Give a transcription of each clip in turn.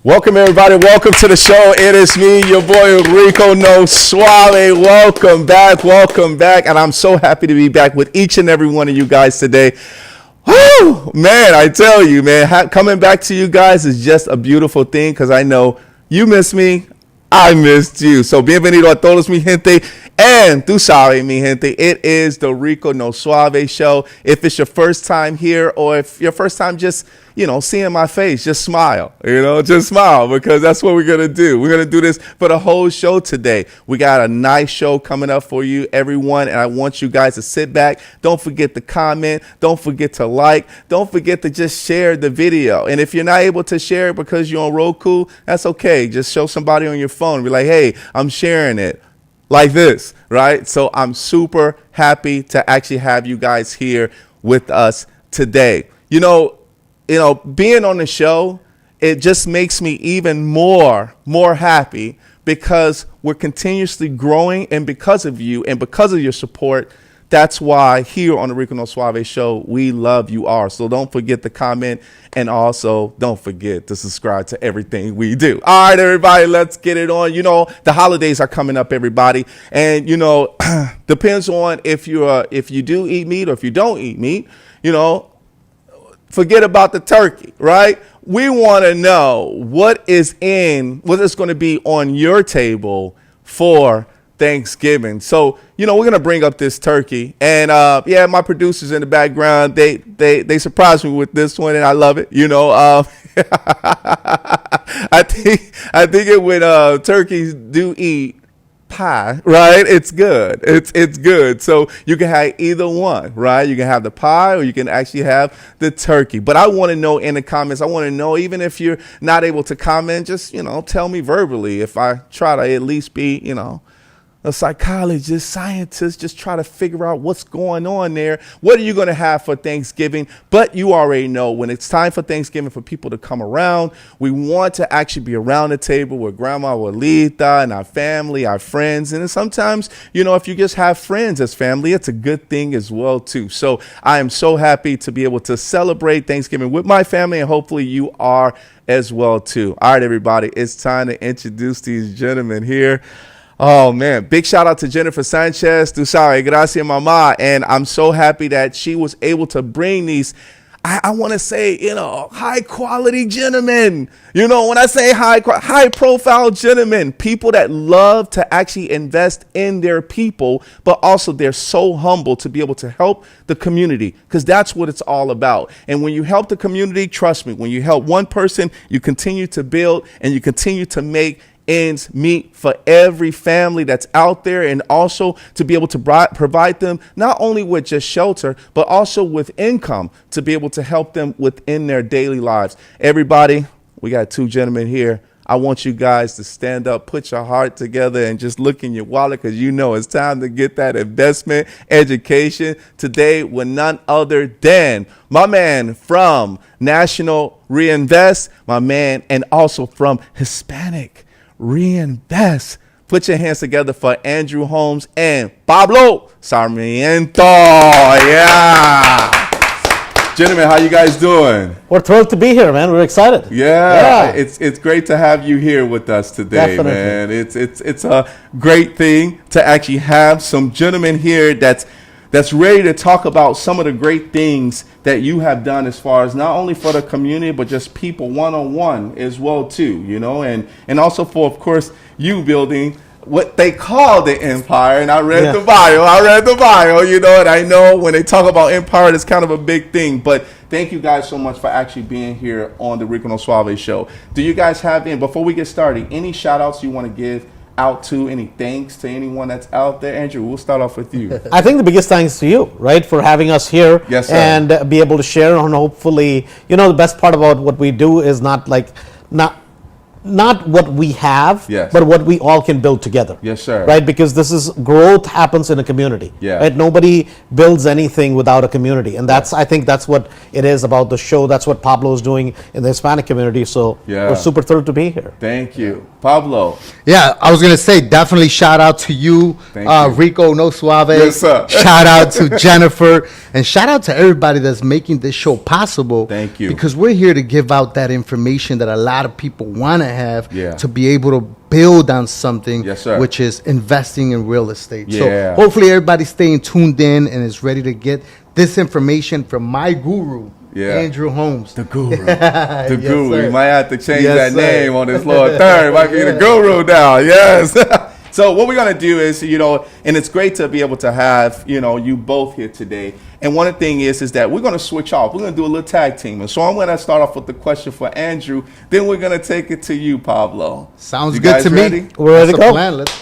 Welcome, everybody. Welcome to the show. It is me, your boy, Rico No Suave. Welcome back. Welcome back. And I'm so happy to be back with each and every one of you guys today. Woo! Man, I tell you, man, coming back to you guys is just a beautiful thing because I know you miss me. I missed you. So, bienvenido a todos, mi gente. And tú sabes, mi gente, it is the Rico No Suave show. If it's your first time here or if your first time just, seeing my face, just smile, just smile because that's what we're going to do. We're going to do this for the whole show today. We got a nice show coming up for you, everyone. And I want you guys to sit back. Don't forget to comment. Don't forget to like. Don't forget to just share the video. And if you're not able to share it because you're on Roku, that's okay. Just show somebody on your phone. Be like, hey, I'm sharing it. Like this, right? So I'm super happy to actually have you guys here with us today. Being on the show, it just makes me even more happy because we're continuously growing, and because of you and because of your support, that's why here on the Rico No Suave show, we love you all. So don't forget to comment, and also don't forget to subscribe to everything we do. All right, everybody, let's get it on. The holidays are coming up, everybody. And, depends on if you do eat meat or if you don't eat meat, forget about the turkey, right? We want to know what is going to be on your table for Thanksgiving. So, we're going to bring up this turkey, and my producers in the background, they surprised me with this one, and I love it. I think it when turkeys do eat pie, right? It's good. It's good. So you can have either one, right? You can have the pie or you can actually have the turkey. But I want to know in the comments, I want to know, even if you're not able to comment, just, tell me verbally if I try to at least be, a psychologist, scientists, just try to figure out what's going on there. What are you going to have for Thanksgiving? But you already know when it's time for Thanksgiving for people to come around, we want to actually be around the table with Grandma Walita and our family, our friends. And then sometimes, if you just have friends as family, it's a good thing as well, too. So I am so happy to be able to celebrate Thanksgiving with my family, and hopefully you are as well, too. All right, everybody, it's time to introduce these gentlemen here. Oh, man. Big shout out to Jennifer Sanchez. Tu sabes, gracias, mamá. And I'm so happy that she was able to bring these, I want to say, high quality gentlemen. When I say high profile gentlemen, people that love to actually invest in their people, but also they're so humble to be able to help the community, because that's what it's all about. And when you help the community, trust me, when you help one person, you continue to build and you continue to make ends meet for every family that's out there, and also to be able to provide them not only with just shelter, but also with income to be able to help them within their daily lives. Everybody, we got two gentlemen here. I want you guys to stand up, put your heart together, and just look in your wallet, because it's time to get that investment education today with none other than my man from National ReInvest, my man, and also from Hispanic ReInvest. Put your hands together for Andrew Holmes and Pablo Sarmiento. Yeah. Gentlemen, how you guys doing? We're thrilled to be here, man. We're excited. Yeah. It's great to have you here with us today, Definitely. man. It's a great thing to actually have some gentlemen here that's ready to talk about some of the great things that you have done as far as not only for the community, but just people one-on-one as well, too, and also for, of course, you building what they call the empire. And I read the bio, and I know when they talk about empire, it's kind of a big thing. But thank you guys so much for actually being here on the Rico No Suave show. Do you guys have, before we get started, any shout outs you want to give out to, any thanks to anyone that's out there? Andrew, we'll start off with you. I think the biggest thanks to you, right, for having us here. Yes, sir. And be able to share on, hopefully, the best part about what we do is not what we have, yes, but what we all can build together. Yes, sir. Right, because growth happens in a community. Yeah. Right, nobody builds anything without a community, and I think that's what it is about the show. That's what Pablo is doing in the Hispanic community. So we're super thrilled to be here. Thank you, Pablo. Yeah, I was gonna say definitely shout out to you, Rico No Suave. Yes, sir. Shout out to Jennifer, and shout out to everybody that's making this show possible. Thank you. Because we're here to give out that information that a lot of people want to have to be able to build on something, yes, sir, which is investing in real estate. Yeah. So hopefully everybody's staying tuned in and is ready to get this information from my guru, Andrew Holmes. The guru. The guru. Sir. You might have to change that sir. name on this lower third. It might be the guru now. Yes. So what we're going to do is, and it's great to be able to have, you both here today. And one thing is that we're going to switch off. We're going to do a little tag team. And so I'm going to start off with the question for Andrew. Then we're going to take it to you, Pablo. Sounds you good to ready? me. We're ready to go.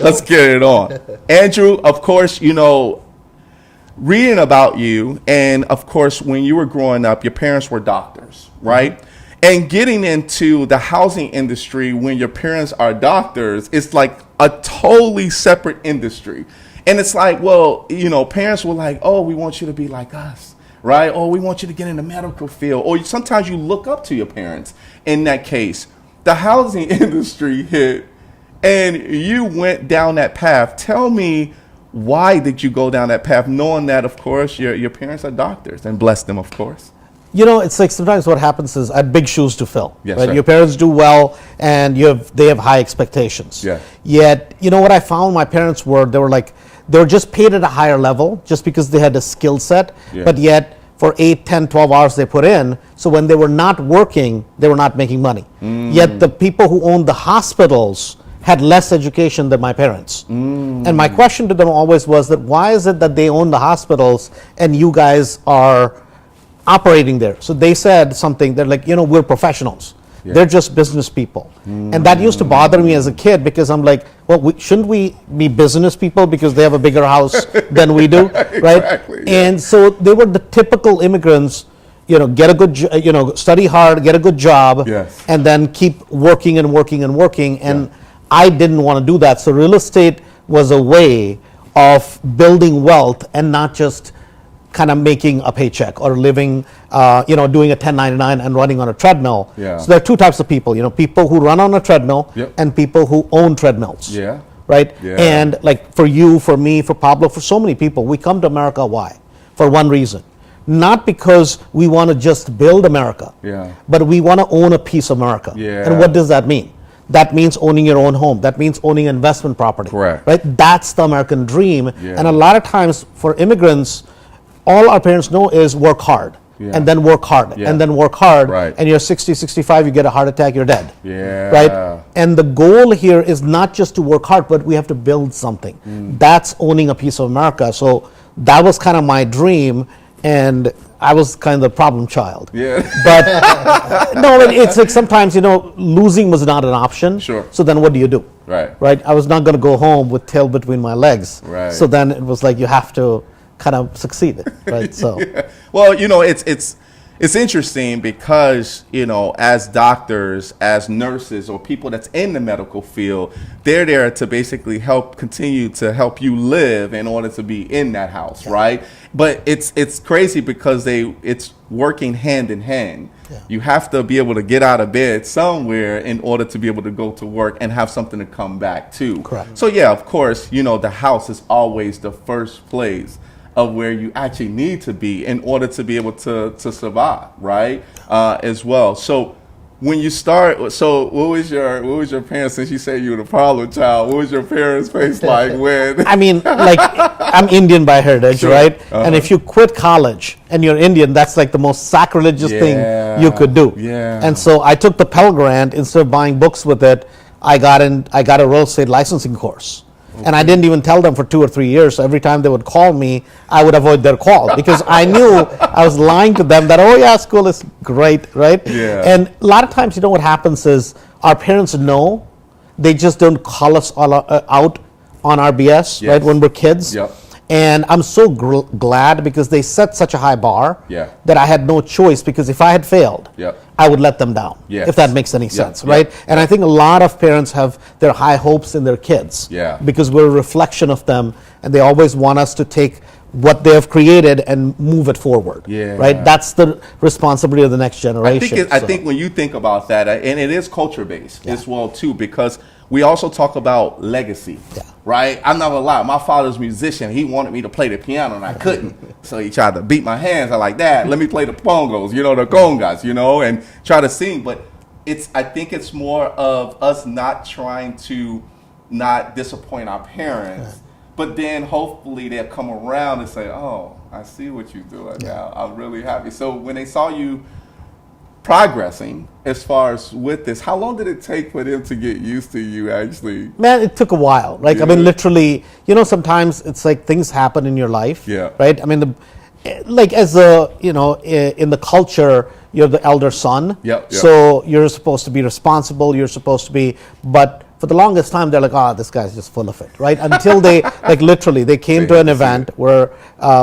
Let's get it on. Andrew, of course, reading about you, and of course, when you were growing up, your parents were doctors, right? And getting into the housing industry when your parents are doctors, it's like a totally separate industry. And it's like, well, parents were like, oh, we want you to be like us, right? Oh, we want you to get in the medical field. Or sometimes you look up to your parents. In that case, the housing industry hit and you went down that path. Tell me, why did you go down that path, knowing that, of course, your parents are doctors, and bless them, of course? It's like sometimes what happens is I have big shoes to fill. Yes, right? sir. Your parents do well, and they have high expectations. Yeah. Yet, what I found my parents they were just paid at a higher level just because they had a skill set, but yet for 8, 10, 12 hours they put in. So when they were not working, they were not making money. Yet the people who owned the hospitals had less education than my parents. And my question to them always was that why is it that they own the hospitals and you guys are operating there? So they said something, they're like, we're professionals. They're just business people. And that used to bother me as a kid because I'm like, well, shouldn't we be business people because they have a bigger house than we do, right? Exactly, And so they were the typical immigrants, get a good, study hard, get a good job, and then keep working and working and working. And I didn't want to do that. So real estate was a way of building wealth and not just kind of making a paycheck or living, doing a 1099 and running on a treadmill. Yeah. So there are two types of people, people who run on a treadmill Yep. and people who own treadmills. Yeah. Right? Yeah. And like for you, for me, for Pablo, for so many people, we come to America, why? For one reason. Not because we want to just build America, Yeah. but we want to own a piece of America. Yeah. And what does that mean? That means owning your own home. That means owning investment property. Correct. Right? That's the American dream. Yeah. And a lot of times for immigrants, all our parents know is work hard. Yeah. And then work hard. Yeah. And then work hard. Right. And you're 60, 65, you get a heart attack, you're dead. Yeah. Right? And the goal here is not just to work hard, but we have to build something. That's owning a piece of America. So that was kind of my dream. And I was kind of the problem child. Yeah. But no, it's like sometimes, losing was not an option. Sure. So then what do you do? Right. Right? I was not going to go home with tail between my legs. Right. So then it was like you have to kind of succeed. Right? So. Yeah. Well, it's interesting because, as doctors, as nurses, or people that's in the medical field, they're there to basically continue to help you live in order to be in that house, right? But it's crazy because it's working hand in hand. Yeah. You have to be able to get out of bed somewhere in order to be able to go to work and have something to come back to. Correct. So yeah, of course, the house is always the first place of where you actually need to be in order to be able to survive, right? As well. So when you start, what was your parents, since you say you were the problem child, what was your parents' face like when? I mean, like, I'm Indian by heritage, Sure. right? Uh-huh. And if you quit college and you're Indian, that's like the most sacrilegious thing you could do. Yeah. And so I took the Pell Grant. Instead of buying books with it, I got a real estate licensing course. Okay. And I didn't even tell them for 2 or 3 years. So every time they would call me, I would avoid their call because I knew I was lying to them that, oh yeah, school is great, right? Yeah. And a lot of times, what happens is our parents know, they just don't call us all out on our BS, Yes. right, when we're kids. Yep. And I'm so glad because they set such a high bar Yeah. that I had no choice, because if I had failed, Yep. I would let them down, Yes. if that makes any sense, Yep. right? Yep. And I think a lot of parents have their high hopes in their kids, Yeah. because we're a reflection of them, and they always want us to take what they have created and move it forward, Yeah. right? That's the responsibility of the next generation. I think when you think about that, and it is culture based as well too, because we also talk about legacy, right? I'm not gonna lie, my father's a musician. He wanted me to play the piano and I couldn't, so he tried to beat my hands. I like that. Let me play the pongos, the congas, and try to sing. But I think it's more of us not trying to not disappoint our parents. But then hopefully they'll come around and say, oh, I see what you're doing now. I'm really happy. So when they saw you progressing as far as with this, how long did it take for them to get used to you actually? Man, it took a while. Like, I mean, literally, sometimes it's like things happen in your life, right? I mean, as in the culture, you're the elder son. So you're supposed to be responsible. You're supposed to be, but for the longest time, they're like, oh, this guy's just full of it, right? Until they, literally, they came to an event where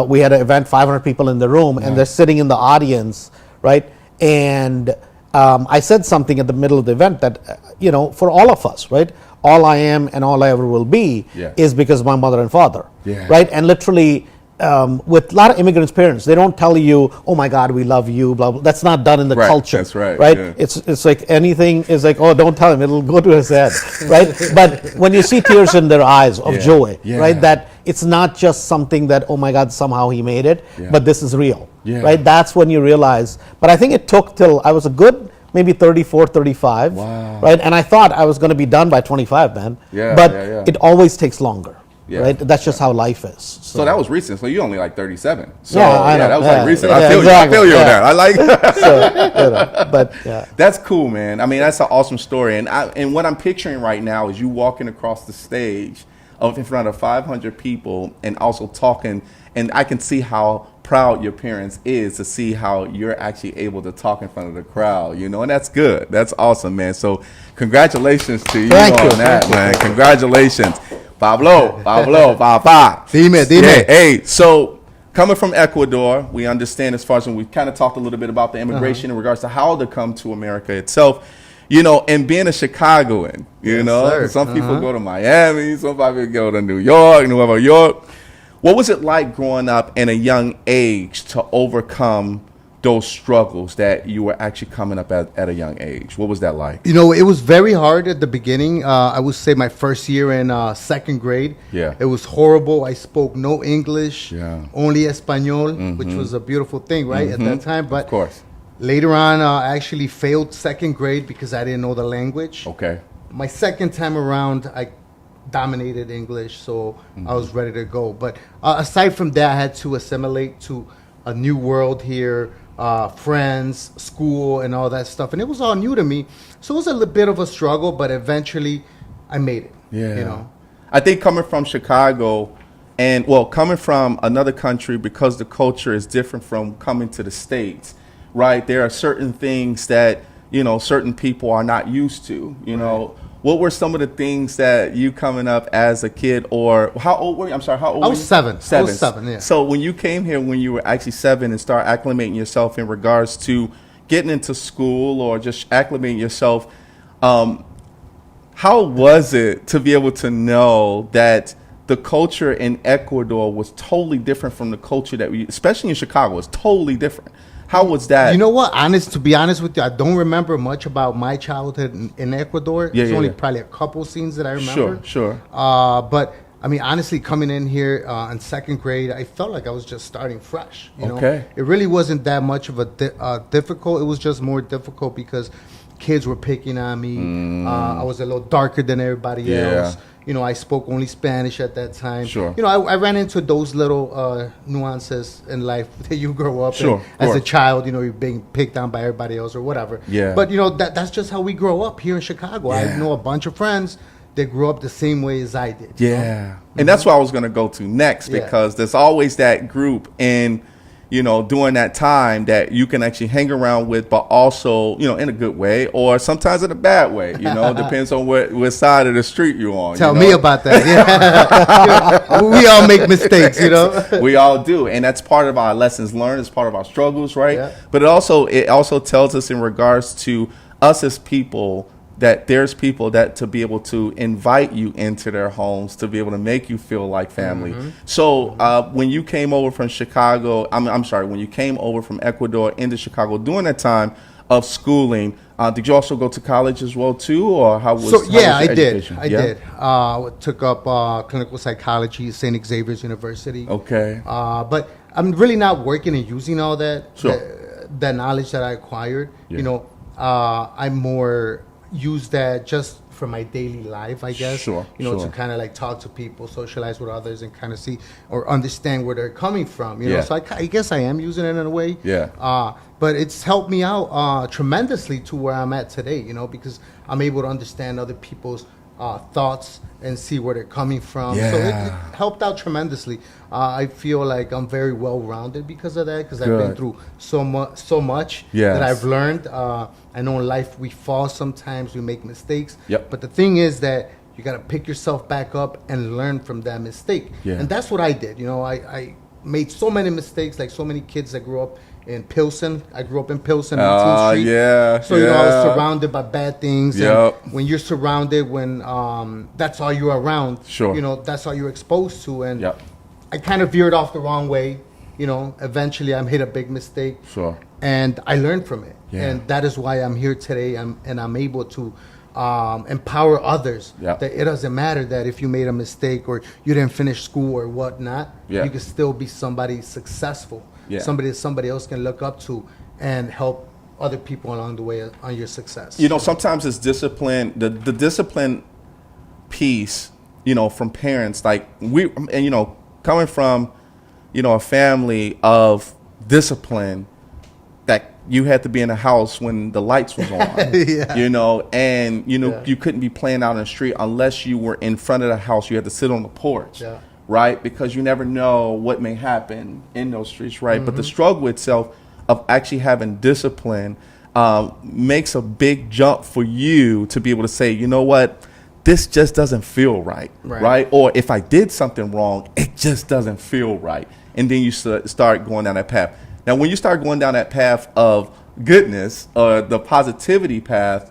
we had an event, 500 people in the room, and they're sitting in the audience, right? And I said something at the middle of the event that, for all of us, right? All I am and all I ever will be is because of my mother and father, right? And literally, with a lot of immigrants' parents, they don't tell you, oh my God, we love you, blah, blah. That's not done in the culture. That's right. Right? Yeah. It's like anything is like, oh, don't tell him, it'll go to his head, right? But when you see tears in their eyes of joy, right? That it's not just something that, oh my God, somehow he made it, but this is real, right? That's when you realize. But I think it took till I was a good maybe 34, 35, right? And I thought I was going to be done by 25, man. But it always takes longer. Right, that's just how life is. So that was recent. So you're only like 37. So I know. That was like recent. Exactly. I feel you on that. I like. But that's cool, man. I mean, that's an awesome story. And what I'm picturing right now is you walking across the stage in front of 500 people and also talking. And I can see how proud your parents is to see how you're actually able to talk in front of the crowd, and that's good. That's awesome, man. So congratulations to you on that, man. Congratulations. Pablo, Papa. Dime. Hey, so coming from Ecuador, we understand as far as when we kind of talked a little bit about the immigration in regards to how to come to America itself. and being a Chicagoan, Yes, sir. some people go to Miami, some people go to New York, New York. What was it like growing up in a young age to overcome those struggles that you were actually coming up at a young age? What was that like? It was very hard at the beginning. I would say my first year in second grade. Yeah. It was horrible. I spoke no English, Yeah. only Espanol, which was a beautiful thing, right, at that time. But Of course. later on, I actually failed second grade because I didn't know the language. Okay. My second time around, I dominated English, so I was ready to go. But aside from that, I had to assimilate to a new world here, friends, school, and all that stuff. And it was all new to me. So it was a little bit of a struggle, but eventually I made it. Yeah. I think coming from Chicago and, coming from another country, because the culture is different from coming to the States, right? There are certain things that, certain people are not used to, What were some of the things that you coming up as a kid, or how old were you? I'm sorry, how old I were was you? 7. I was 7, yeah. So when you came here when you were actually 7 and start acclimating yourself in regards to getting into school or just acclimating yourself, how was it to be able to know that the culture in Ecuador was totally different from the culture that we, especially in Chicago, was totally different? How was that? You know what? To be honest with you, I don't remember much about my childhood in Ecuador. There's only probably a couple scenes that I remember. Sure. But I mean, honestly, coming in here in second grade, I felt like I was just starting fresh. Okay. It really wasn't that much of a difficult. It was just more difficult because kids were picking on me. I was a little darker than everybody else. I spoke only Spanish at that time. Sure. I ran into those little nuances in life that you grow up Sure, in. As a child, you're being picked on by everybody else or whatever. Yeah. But, that's just how we grow up here in Chicago. I know a bunch of friends that grew up the same way as I did. Yeah. And that's what I was going to go to next, because there's always that group in, during that time that you can actually hang around with, but also, in a good way, or sometimes in a bad way, depends on what side of the street you're on. Tell me about that. Yeah. We all make mistakes, We all do. And that's part of our lessons learned. It's part of our struggles, right? Yeah. But it also tells us in regards to us as people, that there's people that to be able to invite you into their homes, to be able to make you feel like family. So when you came over from Chicago, when you came over from Ecuador into Chicago during that time of schooling, did you also go to college as well too, or how was? I did. I did. Took up clinical psychology at St. Xavier's University. Okay. But I'm really not working and using all that Sure. that knowledge that I acquired. Yeah. I more use that just for my daily life, I guess. Sure. To kind of like talk to people, socialize with others, and kind of see or understand where they're coming from. So I guess I am using it in a way. Yeah. But it's helped me out tremendously to where I'm at today. because I'm able to understand other people's thoughts and see where they're coming from. So it helped out tremendously. I feel like I'm very well rounded because of that, because I've been through so much that I've learned. I know in life we fall sometimes, we make mistakes. Yep. But the thing is that you got to pick yourself back up and learn from that mistake. Yeah. And that's what I did. I made so many mistakes, like so many kids that grew up in Pilsen. I grew up in Pilsen, 18th Street. Yeah. So, I was surrounded by bad things. Yep. And when you're surrounded, when that's all you're around, Sure. That's all you're exposed to. And Yep. I kind of veered off the wrong way. Eventually I made a big mistake. Sure. And I learned from it. Yeah. And that is why I'm here today. I'm able to empower others. Yep. That it doesn't matter that if you made a mistake or you didn't finish school or whatnot, you can still be somebody successful. Yeah. Somebody that somebody else can look up to and help other people along the way on your success. Sometimes it's discipline, the discipline piece, from parents, like coming from, a family of discipline, that you had to be in the house when the lights was on, and you couldn't be playing out in the street unless you were in front of the house. You had to sit on the porch, right? Because you never know what may happen in those streets, right? But the struggle itself of actually having discipline makes a big jump for you to be able to say, you know what, this just doesn't feel right? Or if I did something wrong, it just doesn't feel right. And then you start going down that path. Now, when you start going down that path of goodness, or the positivity path,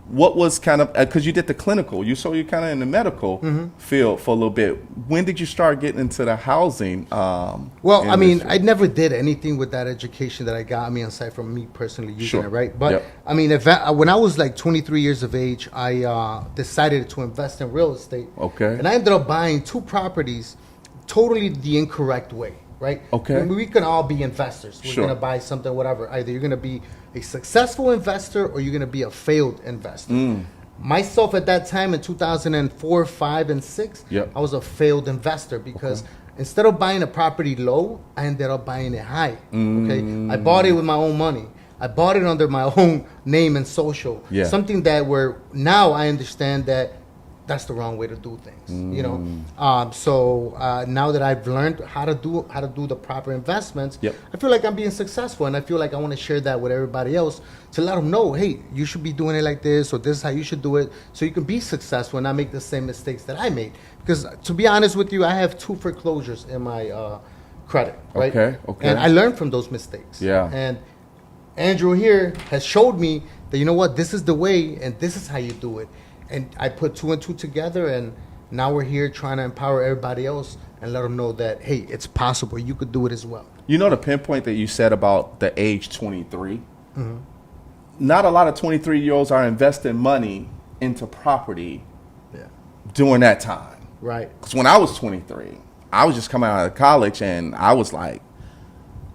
What was kind of, because you did the clinical, you're kind of in the medical field for a little bit. When did you start getting into the housing? Well, I mean, I never did anything with that education that I got. I mean, aside from me personally using it, right? But I mean, when I was like 23 years of age, I decided to invest in real estate. Okay. And I ended up buying 2 properties totally the incorrect way, right? Okay. I mean, we can all be investors. We're going to buy something, whatever. Either you're going to be a successful investor or you're going to be a failed investor. Myself at that time in 2004, 5, and 6, I was a failed investor because instead of buying a property low, I ended up buying it high. Okay, I bought it with my own money. I bought it under my own name and social. Something that where now I understand that that's the wrong way to do things, you know. So now that I've learned how to do the proper investments, I feel like I'm being successful, and I feel like I want to share that with everybody else to let them know, hey, you should be doing it like this, or this is how you should do it, so you can be successful and not make the same mistakes that I made. Because to be honest with you, I have 2 foreclosures in my credit, right? Okay. And I learned from those mistakes. And Andrew here has showed me that, you know what, this is the way, and this is how you do it. And I put 2 and 2 together, and now we're here trying to empower everybody else and let them know that, hey, it's possible. You could do it as well. You know the pinpoint that you said about the age 23? Not a lot of 23-year-olds are investing money into property during that time. Right. Because when I was 23, I was just coming out of college, and I was like,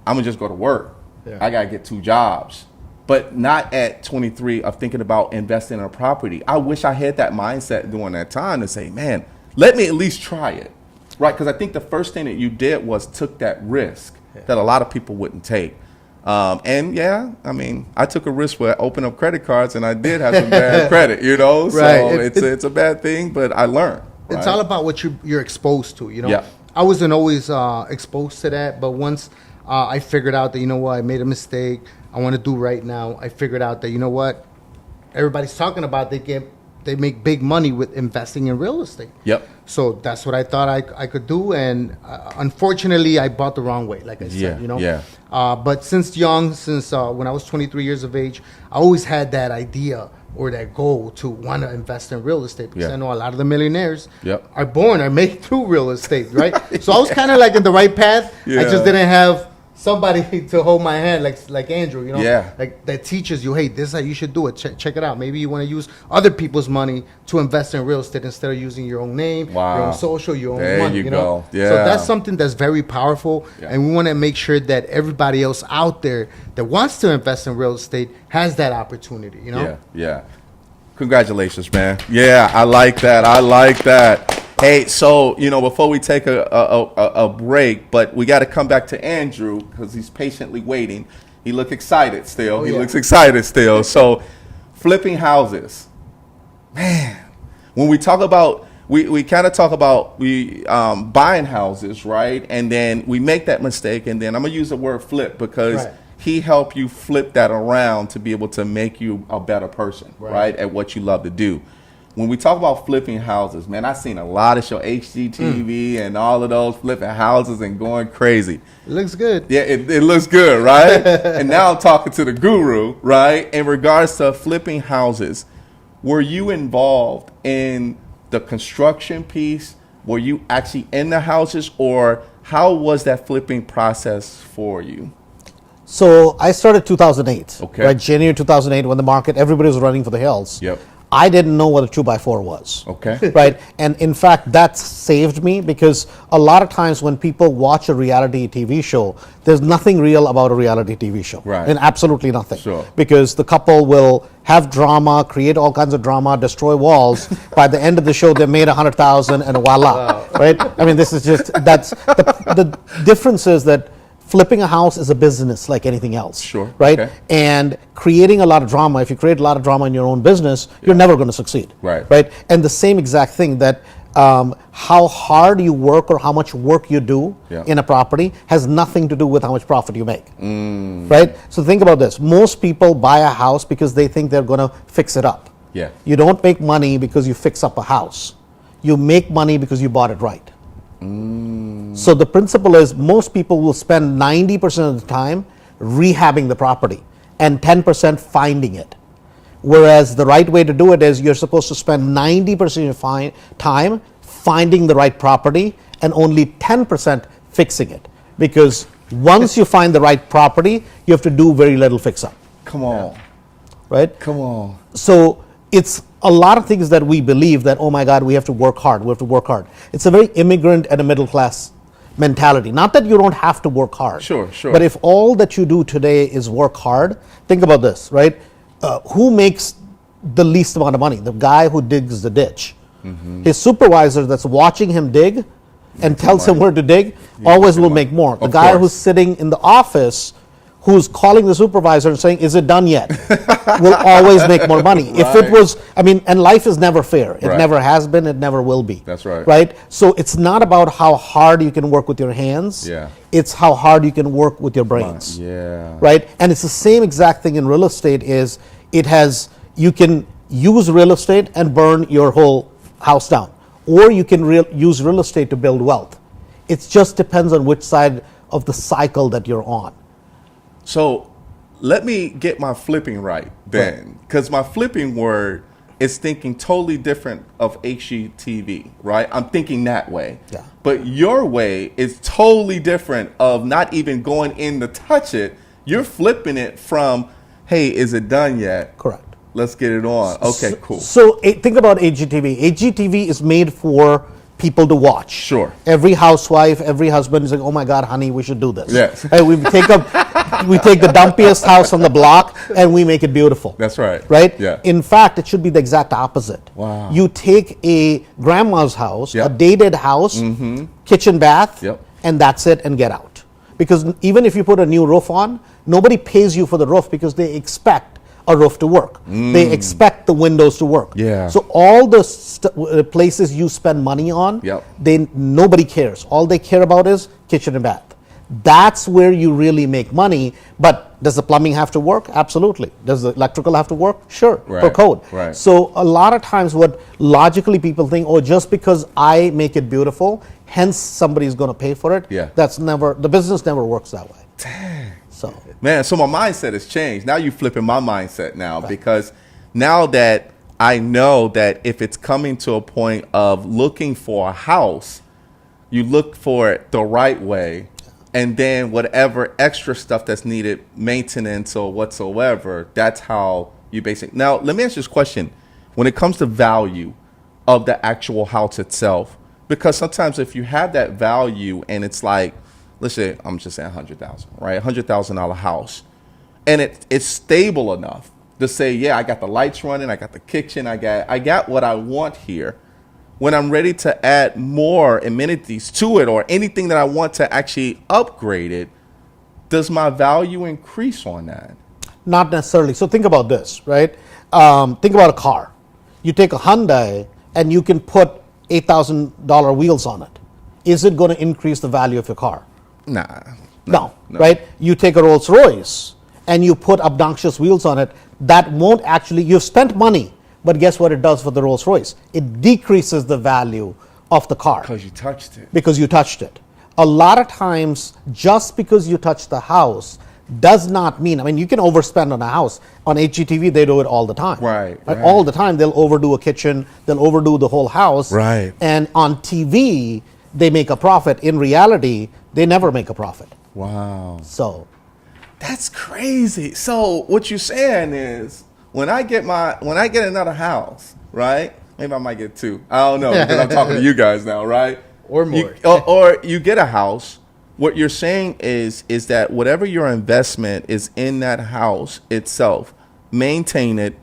I'm going to just go to work. I got to get 2 jobs. But not at 23 of thinking about investing in a property. I wish I had that mindset during that time to say, man, let me at least try it, right? Because I think the first thing that you did was took that risk that a lot of people wouldn't take. And yeah, I mean, I took a risk with opening up credit cards, and I did have some bad credit, you know? So it's a bad thing, but I learned. Right? It's all about what you're exposed to, you know? I wasn't always exposed to that, but once I figured out that, you know what, I made a mistake, I want to do right now. I figured out that, you know what, everybody's talking about they make big money with investing in real estate. So that's what I thought I could do, and unfortunately, I bought the wrong way, like I said, you know. But since when I was 23 years of age, I always had that idea or that goal to want to invest in real estate, because I know a lot of the millionaires are made through real estate, right? So I was kind of like in the right path. I just didn't have somebody to hold my hand like Andrew, you know, like that teaches you, hey, this is how you should do it. Check it out. Maybe you want to use other people's money to invest in real estate instead of using your own name, your own social, your own money. You know, so that's something that's very powerful, and we want to make sure that everybody else out there that wants to invest in real estate has that opportunity. You know, Congratulations, man. I like that. Hey, so, you know, before we take a break, but we got to come back to Andrew because he's patiently waiting. He looks excited still. Looks excited still. So, flipping houses. Man, when we talk about, we kind of talk about buying houses, right? And then we make that mistake, and then I'm going to use the word flip because he helped you flip that around to be able to make you a better person, right, at what you love to do. When we talk about flipping houses, man, I've seen a lot of show HGTV and all of those flipping houses and going crazy. It looks good. Yeah, it looks good, right? And now I'm talking to the guru, right? In regards to flipping houses, were you involved in the construction piece? Were you actually in the houses, or how was that flipping process for you? So I started 2008, right? January 2008, when the market, everybody was running for the hills. I didn't know what a 2x4 was. Right. And in fact, that saved me, because a lot of times when people watch a reality TV show, there's nothing real about a reality TV show. And absolutely nothing. Because the couple will have drama, create all kinds of drama, destroy walls. By the end of the show, they made 100,000 and voila. Right. I mean, this is just, that's the difference is that flipping a house is a business like anything else, right? And creating a lot of drama, if you create a lot of drama in your own business, you're never going to succeed, right? And the same exact thing, that how hard you work or how much work you do in a property has nothing to do with how much profit you make, right? So think about this. Most people buy a house because they think they're going to fix it up. You don't make money because you fix up a house. You make money because you bought it right. So the principle is, most people will spend 90% of the time rehabbing the property and 10% finding it. Whereas the right way to do it is you're supposed to spend 90% of your time finding the right property and only 10% fixing it. Because once you find the right property, you have to do very little fix-up. Come on. Right? Come on. So it's a lot of things that we believe that, oh my God, we have to work hard. We have to work hard. It's a very immigrant and a middle class mentality. Not that you don't have to work hard. Sure. But if all that you do today is work hard, think about this, right? Who makes the least amount of money? The guy who digs the ditch. Mm-hmm. His supervisor that's watching him dig and tells him where to dig always will make more. The guy who's sitting in the office who's calling the supervisor and saying, is it done yet? will always make more money. If it was, and life is never fair. It never has been, it never will be. That's right. Right? So it's not about how hard you can work with your hands. Yeah. It's how hard you can work with your brains. Yeah. Right? And it's the same exact thing in real estate you can use real estate and burn your whole house down. Or you can use real estate to build wealth. It just depends on which side of the cycle that you're on. So let me get my flipping right then, because my flipping word is thinking totally different of HGTV, right? I'm thinking that way. Yeah. But your way is totally different of not even going in to touch it. You're flipping it from, hey, is it done yet? Correct. Let's get it on. Okay, cool. So think about HGTV. HGTV is made for people to watch. Sure. Every housewife, every husband is like, oh my God, honey, we should do this. Yes. Right? we take the dumpiest house on the block and we make it beautiful. That's right. Right? Yeah. In fact, it should be the exact opposite. Wow. You take a grandma's house, Yep. a dated house, kitchen, bath, Yep. and that's it, and get out. Because even if you put a new roof on, nobody pays you for the roof because they expect a roof to work. They expect the windows to work. Yeah. So all the places you spend money on, Yep. nobody cares. All they care about is kitchen and bath. That's where you really make money. But does the plumbing have to work? Absolutely. Does the electrical have to work? Sure, per code. Right. So a lot of times what logically people think, oh, just because I make it beautiful, hence somebody's going to pay for it. Yeah. The business never works that way. Dang. So. Man, so my mindset has changed. Now you're flipping my mindset now, because now that I know that if it's coming to a point of looking for a house, you look for it the right way, and then whatever extra stuff that's needed, maintenance or whatsoever, that's how you basically. Now, let me ask you this question. When it comes to value of the actual house itself, because sometimes if you have that value and it's like, let's say, I'm just saying $100,000, right? $100,000 house. And it's stable enough to say, yeah, I got the lights running, I got the kitchen, I got what I want here. When I'm ready to add more amenities to it or anything that I want to actually upgrade it, does my value increase on that? Not necessarily. So think about this, right? Think about a car. You take a Hyundai and you can put $8,000 wheels on it. Is it going to increase the value of your car? No, right? You take a Rolls Royce and you put obnoxious wheels on it, that won't actually, you've spent money, but guess what it does for the Rolls Royce? It decreases the value of the car. Because you touched it. Because you touched it. A lot of times, just because you touch the house does not mean, you can overspend on a house. On HGTV, they do it all the time. Right. All the time, they'll overdo a kitchen, they'll overdo the whole house. Right. And on TV, they make a profit. In reality, they never make a profit. Wow. So that's crazy. So what you're saying is when I get another house, right? Maybe I might get two. I don't know, because I'm talking to you guys now, right? Or more. Or you get a house. What you're saying is that whatever your investment is in that house itself, maintain it,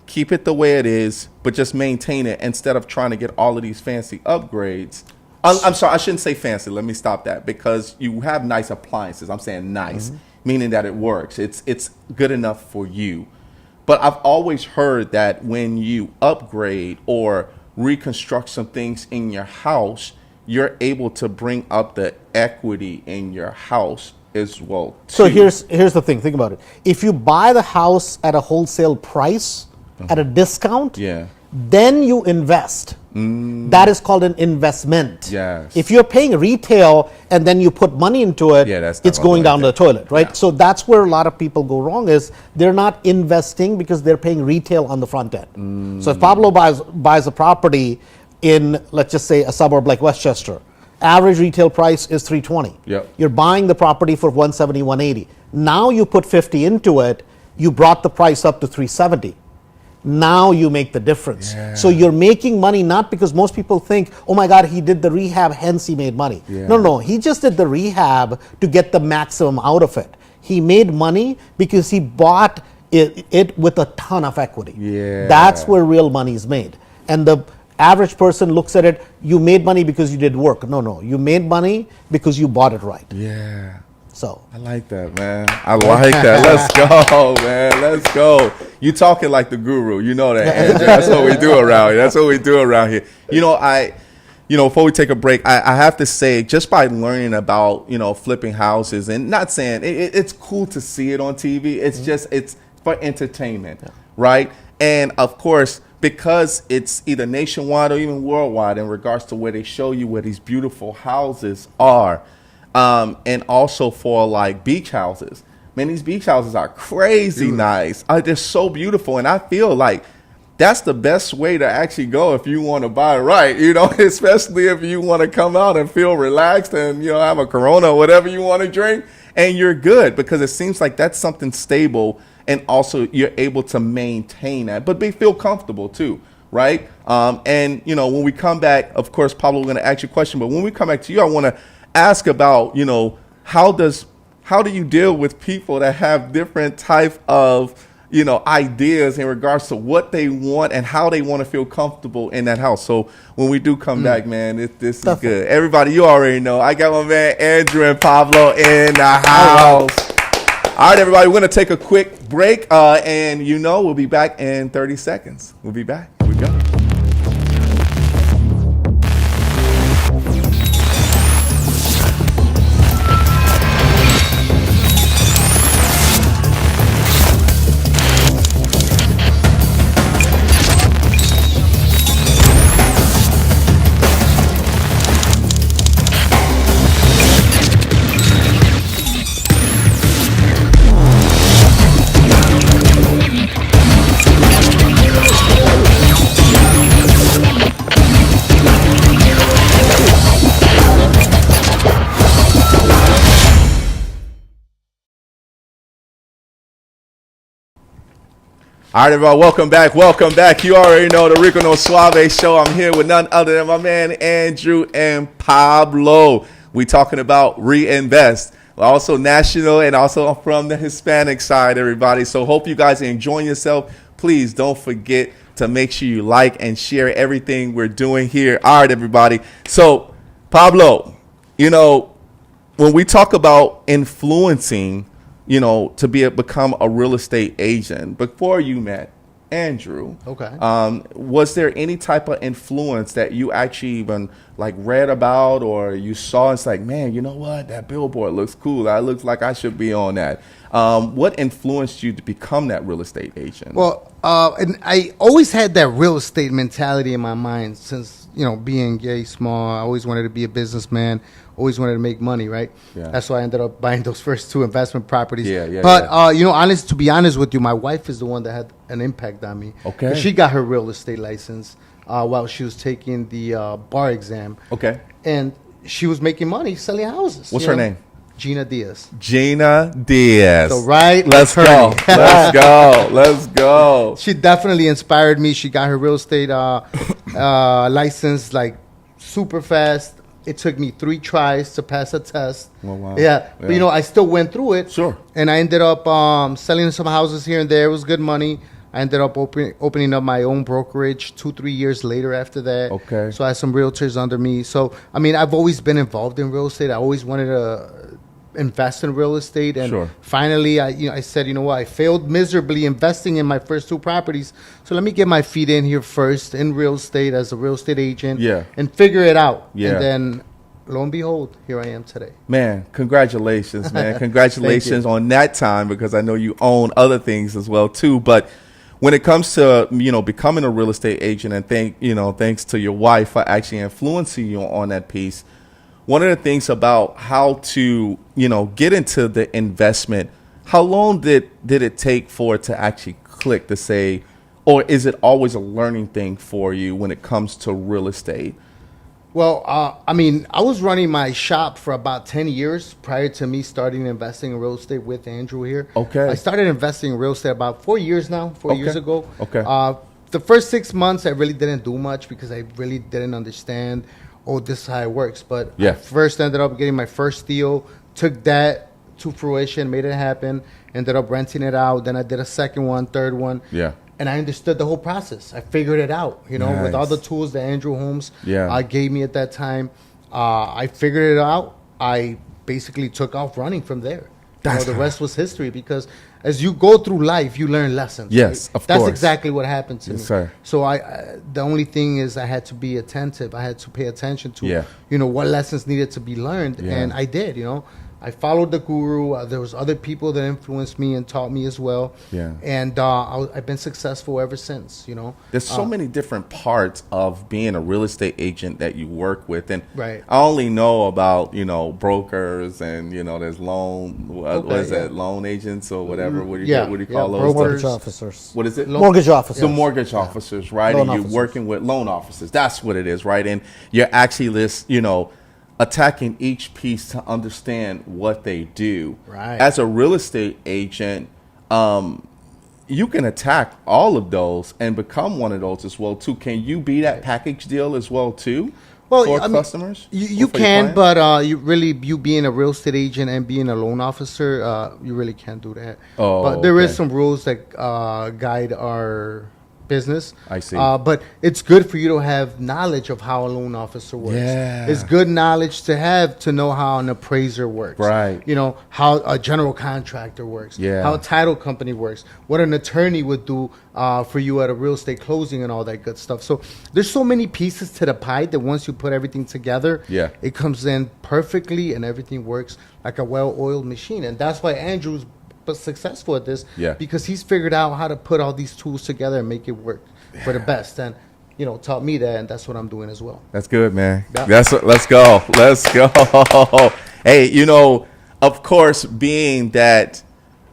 keep it the way it is, but just maintain it instead of trying to get all of these fancy upgrades. I'm sorry, I shouldn't say fancy. Let me stop that, because you have nice appliances. I'm saying nice, meaning that it works. It's good enough for you. But I've always heard that when you upgrade or reconstruct some things in your house, you're able to bring up the equity in your house as well, too. So here's the thing. Think about it. If you buy the house at a wholesale price, at a discount, then you invest. That is called an investment. Yes. If you're paying retail and then you put money into it, that's not it's going down the toilet, right? Yeah. So that's where a lot of people go wrong, is they're not investing because they're paying retail on the front end. So if Pablo buys a property in, let's just say, a suburb like Westchester, average retail price is $320. Yep. You're buying the property for $170, $180. Now you put $50 into it, you brought the price up to $370. Now you make the difference. Yeah. So you're making money not because most people think, oh my God, he did the rehab, hence he made money. Yeah. No, he just did the rehab to get the maximum out of it. He made money because he bought it with a ton of equity. Yeah. That's where real money is made. And the average person looks at it, you made money because you did work. No, you made money because you bought it right. Yeah. So I like that, man. I like that. Let's go, man. Let's go. You talking like the guru. You know that, Andrew. That's what we do around here. That's what we do around here. Before we take a break, I have to say, just by learning about, flipping houses, and not saying it's cool to see it on TV. It's just, it's for entertainment, right? And of course, because it's either nationwide or even worldwide in regards to where they show you where these beautiful houses are. And also for like beach houses. Man, these beach houses are crazy nice. They're so beautiful. And I feel like that's the best way to actually go if you want to buy right, especially if you want to come out and feel relaxed and, have a Corona or whatever you want to drink and you're good, because it seems like that's something stable and also you're able to maintain that, but feel comfortable too. Right. And, when we come back, of course, Pablo, we're going to ask you a question, but when we come back to you, I want to ask about, how do you deal with people that have different type of, ideas in regards to what they want and how they want to feel comfortable in that house. So when we do come back, man, this is good. Everybody, you already know, I got my man Andrew and Pablo in the house. All right, everybody, we're going to take a quick break, and we'll be back in 30 seconds. We'll be back. Here we go. All right, everybody, welcome back. Welcome back. You already know the Rico No Suave show. I'm here with none other than my man Andrew and Pablo. We talking about ReInvest, also national and also from the Hispanic side, everybody. So hope you guys are enjoying yourself. Please don't forget to make sure you like and share everything we're doing here. All right, everybody. So Pablo, when we talk about influencing, to become a real estate agent, before you met Andrew, okay, was there any type of influence that you actually even read about or you saw? It's like, man, you know what? That billboard looks cool. That looks like I should be on that. What influenced you to become that real estate agent? Well, and I always had that real estate mentality in my mind since, being gay, small. I always wanted to be a businessman, always wanted to make money, right? Yeah. That's why I ended up buying those first two investment properties. Yeah. To be honest with you, my wife is the one that had an impact on me. Okay. She got her real estate license while she was taking the bar exam. Okay. And she was making money selling houses. What's her name? Gina Diaz. Gina Diaz. So right, let's go. Let's go. Let's go. She definitely inspired me. She got her real estate license super fast. It took me 3 tries to pass a test. Oh, wow. Yeah. But I still went through it. Sure. And I ended up selling some houses here and there. It was good money. I ended up opening up my own brokerage 2-3 years later after that. Okay. So I had some realtors under me. So, I've always been involved in real estate. I always wanted to invest in real estate. And Sure. finally, I said, I failed miserably investing in my first 2 properties. So let me get my feet in here first in real estate as a real estate agent. Yeah. And figure it out. Yeah. And then, lo and behold, here I am today. Man, congratulations, man. Congratulations on that time, because I know you own other things as well, too. But when it comes to, becoming a real estate agent, and thanks to your wife for actually influencing you on that piece, one of the things about how to, get into the investment, how long did it take for it to actually click to say, or is it always a learning thing for you when it comes to real estate? Well, I was running my shop for about 10 years prior to me starting investing in real estate with Andrew here. Okay. I started investing in real estate about 4 years now, 4 years ago. Okay. The first 6 months, I really didn't do much because I really didn't understand, this is how it works. But Yeah. I first ended up getting my first deal, took that to fruition, made it happen, ended up renting it out. Then I did a second one, third one. Yeah. And I understood the whole process. I figured it out, with all the Nice. tools that Andrew Holmes Yeah. gave me at that time. I figured it out. I basically took off running from there. The rest was history, because as you go through life, you learn lessons. Yes, of That's course. exactly what happened to me. sir. So the only thing is I had to be attentive. I had to pay attention to, Yeah. what lessons needed to be learned. Yeah. And I did, I followed the guru. There was other people that influenced me and taught me as well. Yeah. And I've been successful ever since, There's so many different parts of being a real estate agent that you work with, and Right. I only know about brokers and there's what is yeah. that, loan agents or whatever. What do you Yeah, call yeah, those? brokers. Mortgage officers. What is it? Mortgage officers. The mortgage officers, right? Loan and you're officers. working with loan officers. That's what it is, right? And you're actually attacking each piece to understand what they do. Right. As a real estate agent, you can attack all of those and become one of those as well too. Can you be that package deal as well too? For customers? You Or for your can, clients? but you being a real estate agent and being a loan officer, you really can't do that. Oh, but there is okay. some rules that guide our business. I see. But it's good for you to have knowledge of how a loan officer works. Yeah. It's good knowledge to have to know how an appraiser works. Right. How a general contractor works. Yeah. How a title company works. What an attorney would do for you at a real estate closing and all that good stuff. So there's so many pieces to the pie that once you put everything together, Yeah. it comes in perfectly and everything works like a well-oiled machine. And that's why Andrew's successful at this, Yeah. because he's figured out how to put all these tools together and make it work for the best. And taught me that, and that's what I'm doing as well. That's good, man. Yeah. Let's go. Let's go. Hey, of course, being that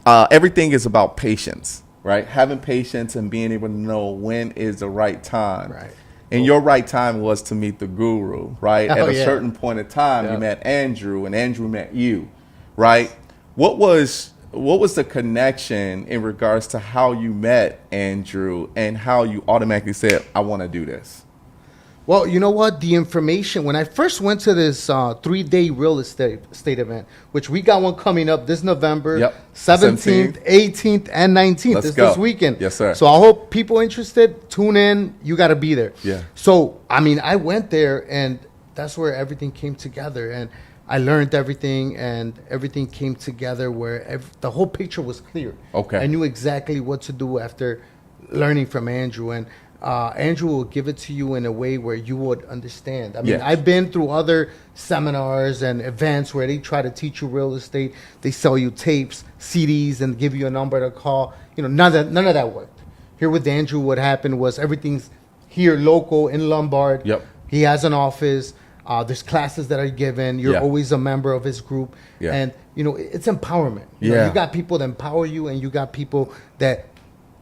everything is about patience, right? Having patience and being able to know when is the right time. Right. And your right time was to meet the guru, right? Oh, At a yeah. certain point in time, Yeah. you met Andrew, and Andrew met you, right? What was the connection in regards to how you met Andrew and how you automatically said, I want to do this? Well, you know what? The information, when I first went to this 3-day real estate event, which we got one coming up this November, Yep. 17th, 18th, and 19th. Let's It's go. this weekend. Yes, sir. So I hope people interested, tune in. You got to be there. Yeah. So, I went there, and that's where everything came together. And I learned everything, and everything came together where the whole picture was clear. Okay. I knew exactly what to do after learning from Andrew. And Andrew will give it to you in a way where you would understand. Yes. I've been through other seminars and events where they try to teach you real estate. They sell you tapes, CDs, and give you a number to call. None of that worked. Here with Andrew, what happened was everything's here local in Lombard. Yep. He has an office. There's classes that are given. You're Yeah. always a member of his group. Yeah. And, it's empowerment. Yeah. You got people that empower you, and you got people that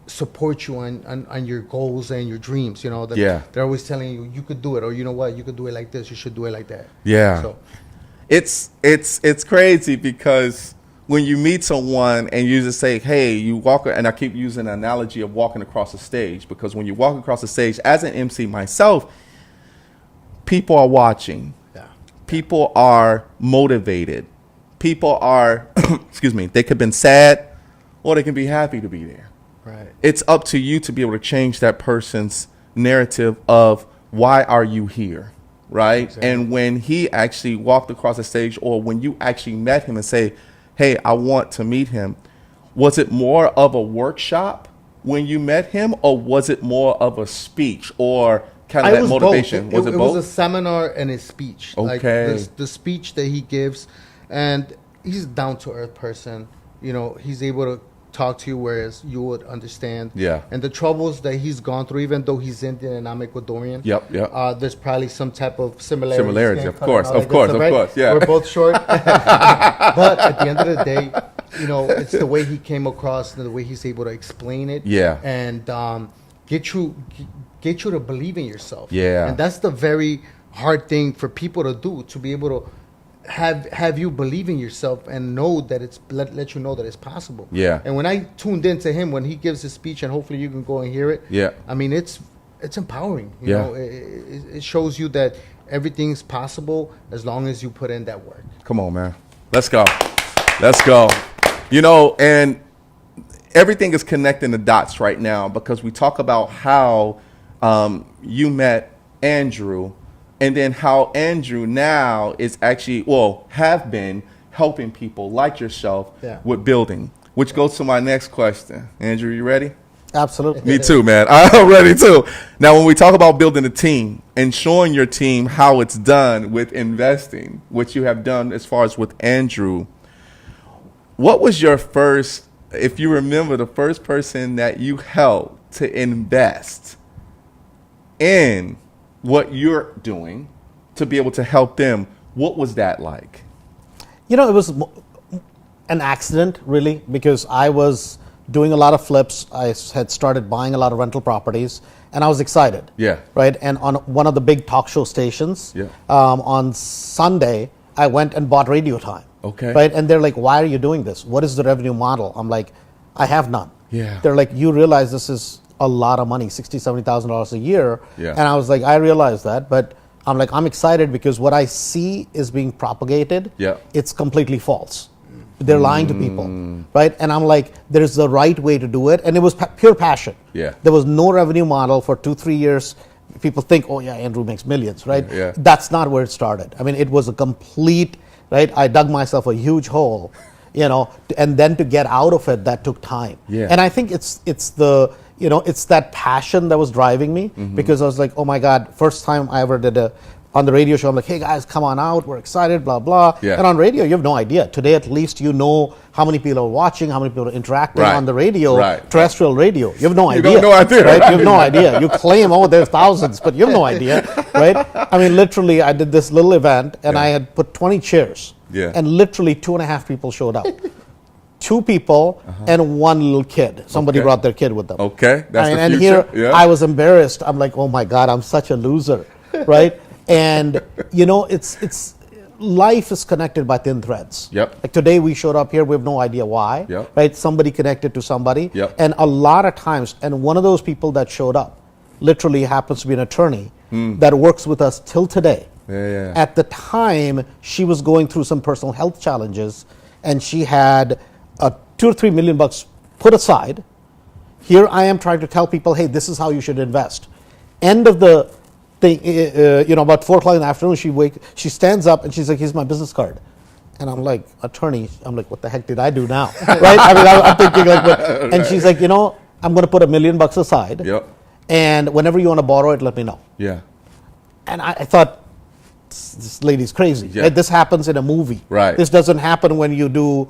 support you on your goals and your dreams. That Yeah. they're always telling you, you could do it, or you know what, you could do it like this, you should do it like that. Yeah. So, It's crazy because when you meet someone and you just say, hey, you walk, and I keep using the analogy of walking across the stage, because when you walk across the stage as an MC myself, people are watching. yeah. People are motivated. People are, excuse me, they could have been sad or they can be happy to be there. Right. It's up to you to be able to change that person's narrative of why are you here, right? Exactly. And when he actually walked across the stage, or when you actually met him and say, hey, I want to meet him, was it more of a workshop when you met him, or was it more of a speech or kind of that motivation? Both. Was it it both? was a seminar and a speech. Okay. Like the speech that he gives, and he's a down to earth person. He's able to talk to you, whereas you would understand. Yeah. And the troubles that he's gone through, even though he's Indian and I'm Ecuadorian. Yep. There's probably some type of similarity. Similarities, of course, yeah. We're both short. But at the end of the day, it's the way he came across and the way he's able to explain it. Yeah. And get you to believe in yourself. Yeah. And that's the very hard thing for people to do, to be able to have you believe in yourself and know that it's let you know that it's possible. Yeah. And when I tuned into him when he gives his speech, and hopefully you can go and hear it. Yeah. I mean, it's empowering. You Yeah. know, it shows you that everything's possible as long as you put in that work. Come on, man. Let's go. And everything is connecting the dots right now, because we talk about how you met Andrew, and then how Andrew now is actually, have been helping people like yourself with building, which goes to my next question. Andrew, you ready? Absolutely. Me too, man. I'm ready too. Now, when we talk about building a team and showing your team how it's done with investing, which you have done as far as with Andrew, what was your first, if you remember, the first person that you helped to invest in what you're doing to be able to help them? What was that like? It was an accident, really, because I was doing a lot of flips. I had started buying a lot of rental properties, and I was excited. Yeah. Right. And on one of the big talk show stations, on Sunday, I went and bought radio time. Okay. Right. And they're like, "Why are you doing this? What is the revenue model?" I'm like, "I have none." Yeah. They're like, "You realize this is a lot of money, $60,000, $70,000 a year." Yeah. And I was like, "I realize that, but I'm like, I'm excited because what I see is being propagated. Yeah. It's completely false. They're lying to people, right?" And I'm like, there's the right way to do it. And it was pure passion. Yeah. There was no revenue model for 2-3 years. People think, oh yeah, Andrew makes millions, right? Yeah. That's not where it started. I mean, it was a complete, right? I dug myself a huge hole, and then to get out of it, that took time. Yeah. And I think it's that passion that was driving me, because I was like, oh my God, first time I ever did on the radio show, I'm like, hey guys, come on out, we're excited, blah, blah. Yeah. And on radio, you have no idea. Today, at least, you know how many people are watching, how many people are interacting Right. on the radio, Right. terrestrial radio. You have no idea. You have no idea, right? right? You have no idea. You claim, oh, there's thousands, but you have no idea, right? I mean, literally, I did this little event, and I had put 20 chairs, and literally 2.5 people showed up. 2 people and 1 little kid. Somebody brought their kid with them. Okay, that's the and future. here I was embarrassed. I'm like, oh my God, I'm such a loser, right? And it's life is connected by thin threads. Yep. Like today we showed up here, we have no idea why. Yep. Right? Somebody connected to somebody. Yep. And a lot of times, and one of those people that showed up literally happens to be an attorney that works with us till today. Yeah. At the time, she was going through some personal health challenges, and she had $2 or $3 million put aside. Here I am trying to tell people, hey, this is how you should invest. End of the thing, about 4 o'clock in the afternoon, she stands up and she's like, here's my business card. And I'm like, attorney, I'm like, what the heck did I do now? Right? I mean, I'm thinking like, what? And she's like, I'm going to put $1 million aside. Yep. And whenever you want to borrow it, let me know. Yeah. And I thought, this lady's crazy. Yeah. Right? This happens in a movie. Right. This doesn't happen when you do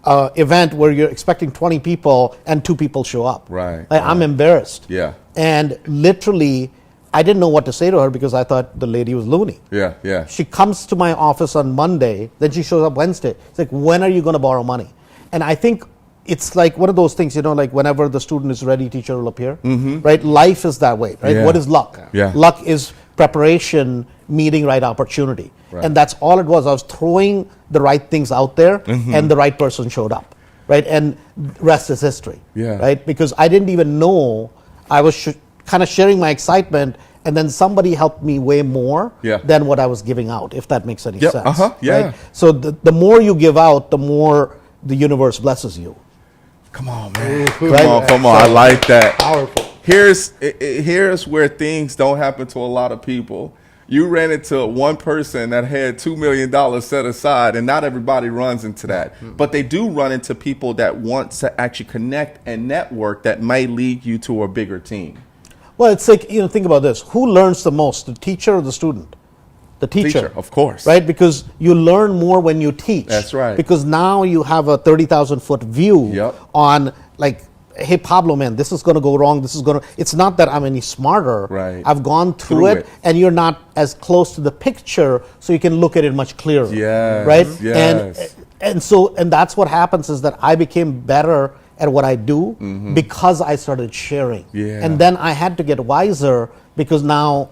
event where you're expecting 20 people and 2 people show up. Right. I'm embarrassed. Yeah. And literally, I didn't know what to say to her because I thought the lady was loony. Yeah. She comes to my office on Monday, then she shows up Wednesday. It's like, when are you going to borrow money? And I think it's like one of those things, like whenever the student is ready, teacher will appear. Right? Life is that way, right? Yeah. What is luck? Yeah. Luck is preparation meeting right opportunity. Right. And that's all it was. I was throwing the right things out there, and the right person showed up. Right? And rest is history. Yeah. Right? Because I didn't even know. I was kind of sharing my excitement, and then somebody helped me way more than what I was giving out, if that makes any sense. Yeah. Right? So the more you give out, the more the universe blesses you. Come on, man. Right? Come on. I like that. Powerful. Here's where things don't happen to a lot of people. You ran into one person that had $2 million set aside, and not everybody runs into that. But they do run into people that want to actually connect and network that may lead you to a bigger team. Well, it's like, think about this. Who learns the most, the teacher or the student? The teacher. Of course. Right? Because you learn more when you teach. That's right. Because now you have a 30,000-foot view on like, hey, Pablo, man, this is going to go wrong. It's not that I'm any smarter. Right. I've gone through it, and you're not as close to the picture, so you can look at it much clearer. Yes, right. yes. And that's what happens is that I became better at what I do because I started sharing. Yeah. And then I had to get wiser because now,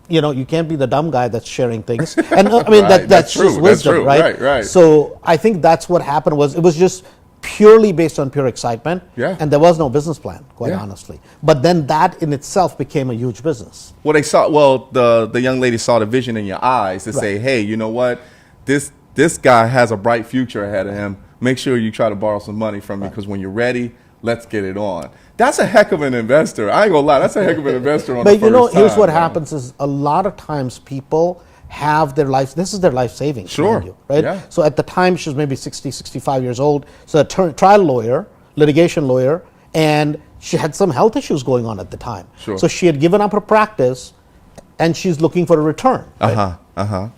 you can't be the dumb guy that's sharing things. And I mean, Right, that's true, just wisdom, that's true. right? Right. So I think that's what happened it was just purely based on pure excitement. Yeah. And there was no business plan, quite Yeah. honestly. But then that in itself became a huge business. Well, the young lady saw the vision in your eyes to say, hey, you know what? This guy has a bright future ahead of him. Make sure you try to borrow some money from me because when you're ready, let's get it on. That's a heck of an investor. I ain't gonna lie. That's a heck of an investor on the first time. Here's what happens is a lot of times people have their life, this is their life savings. Sure. Mind you, right? Yeah. So at the time she was maybe 60, 65 years old. So a trial lawyer, litigation lawyer, and she had some health issues going on at the time. Sure. So she had given up her practice and she's looking for a return. Right?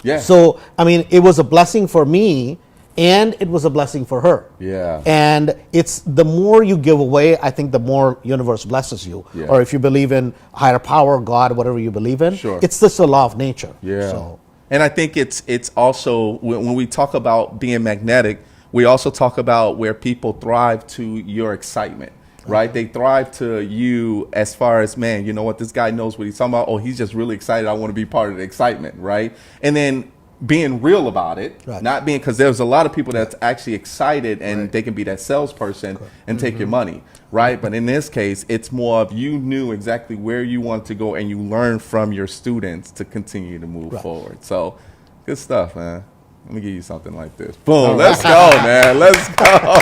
Yeah. So, I mean, it was a blessing for me and it was a blessing for her. Yeah. And it's the more you give away, I think the more universe blesses you. Yeah. Or if you believe in higher power, God, whatever you believe in, Sure. it's just a law of nature. Yeah. So, and I think it's also when we talk about being magnetic, we also talk about where people thrive to your excitement, right? They thrive to you as far as, man, you know what, this guy knows what he's talking about. Oh, he's just really excited. I want to be part of the excitement, right? And then being real about it, Right. not being, because there's a lot of people that's actually excited and they can be that salesperson and take your money, right? But in this case, it's more of you knew exactly where you want to go and you learn from your students to continue to move forward. So good stuff, man. Let me give you something like this. Boom, let's go, man. Let's go.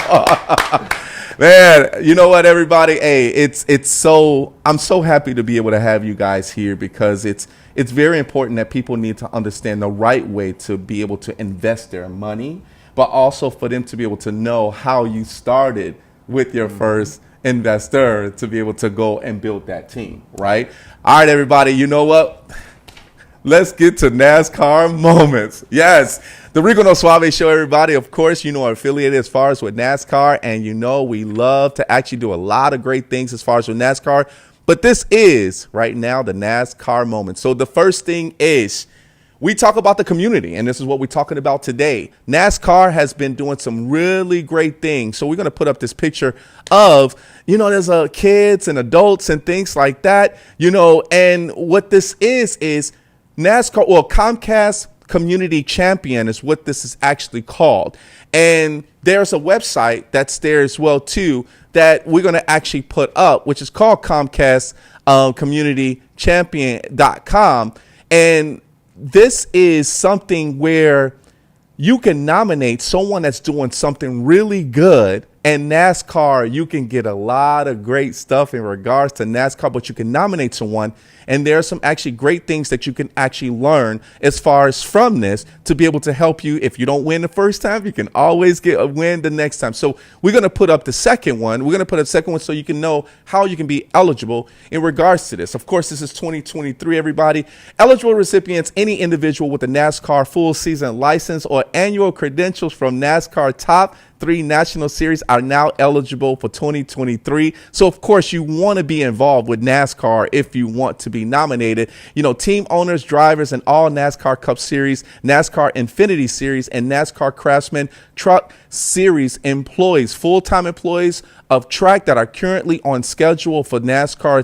Man, you know what, everybody? Hey, I'm so happy to be able to have you guys here because it's very important that people need to understand the right way to be able to invest their money, but also for them to be able to know how you started with your first investor to be able to go and build that team, right? All right, everybody, you know what? Let's get to NASCAR moments. Yes, the Rico No Suave show, everybody. Of course, are affiliated as far as with NASCAR, and we love to actually do a lot of great things as far as with NASCAR. But this is right now the NASCAR moment. So the first thing is we talk about the community, and this is what we're talking about today. NASCAR has been doing some really great things. So we're going to put up this picture of, there's kids and adults and things like that, and what this is NASCAR, or Comcast Community Champion is what this is actually called. And there's a website that's there as well, too, that we're going to actually put up, which is called Comcast CommunityChampion.com. And this is something where you can nominate someone that's doing something really good. And NASCAR, you can get a lot of great stuff in regards to NASCAR, but you can nominate someone. And there are some actually great things that you can actually learn as far as from this to be able to help you. If you don't win the first time, you can always get a win the next time. So we're going to put up the second one. We're going to put up the second one so you can know how you can be eligible in regards to this. Of course, this is 2023, everybody. Eligible recipients, any individual with a NASCAR full season license or annual credentials from NASCAR Top 3 National Series are now eligible for 2023. So, of course, you want to be involved with NASCAR if you want to be nominated. Team owners, drivers, and all NASCAR Cup Series, NASCAR Infinity Series, and NASCAR Craftsman Truck Series employees, full-time employees of track that are currently on schedule for NASCAR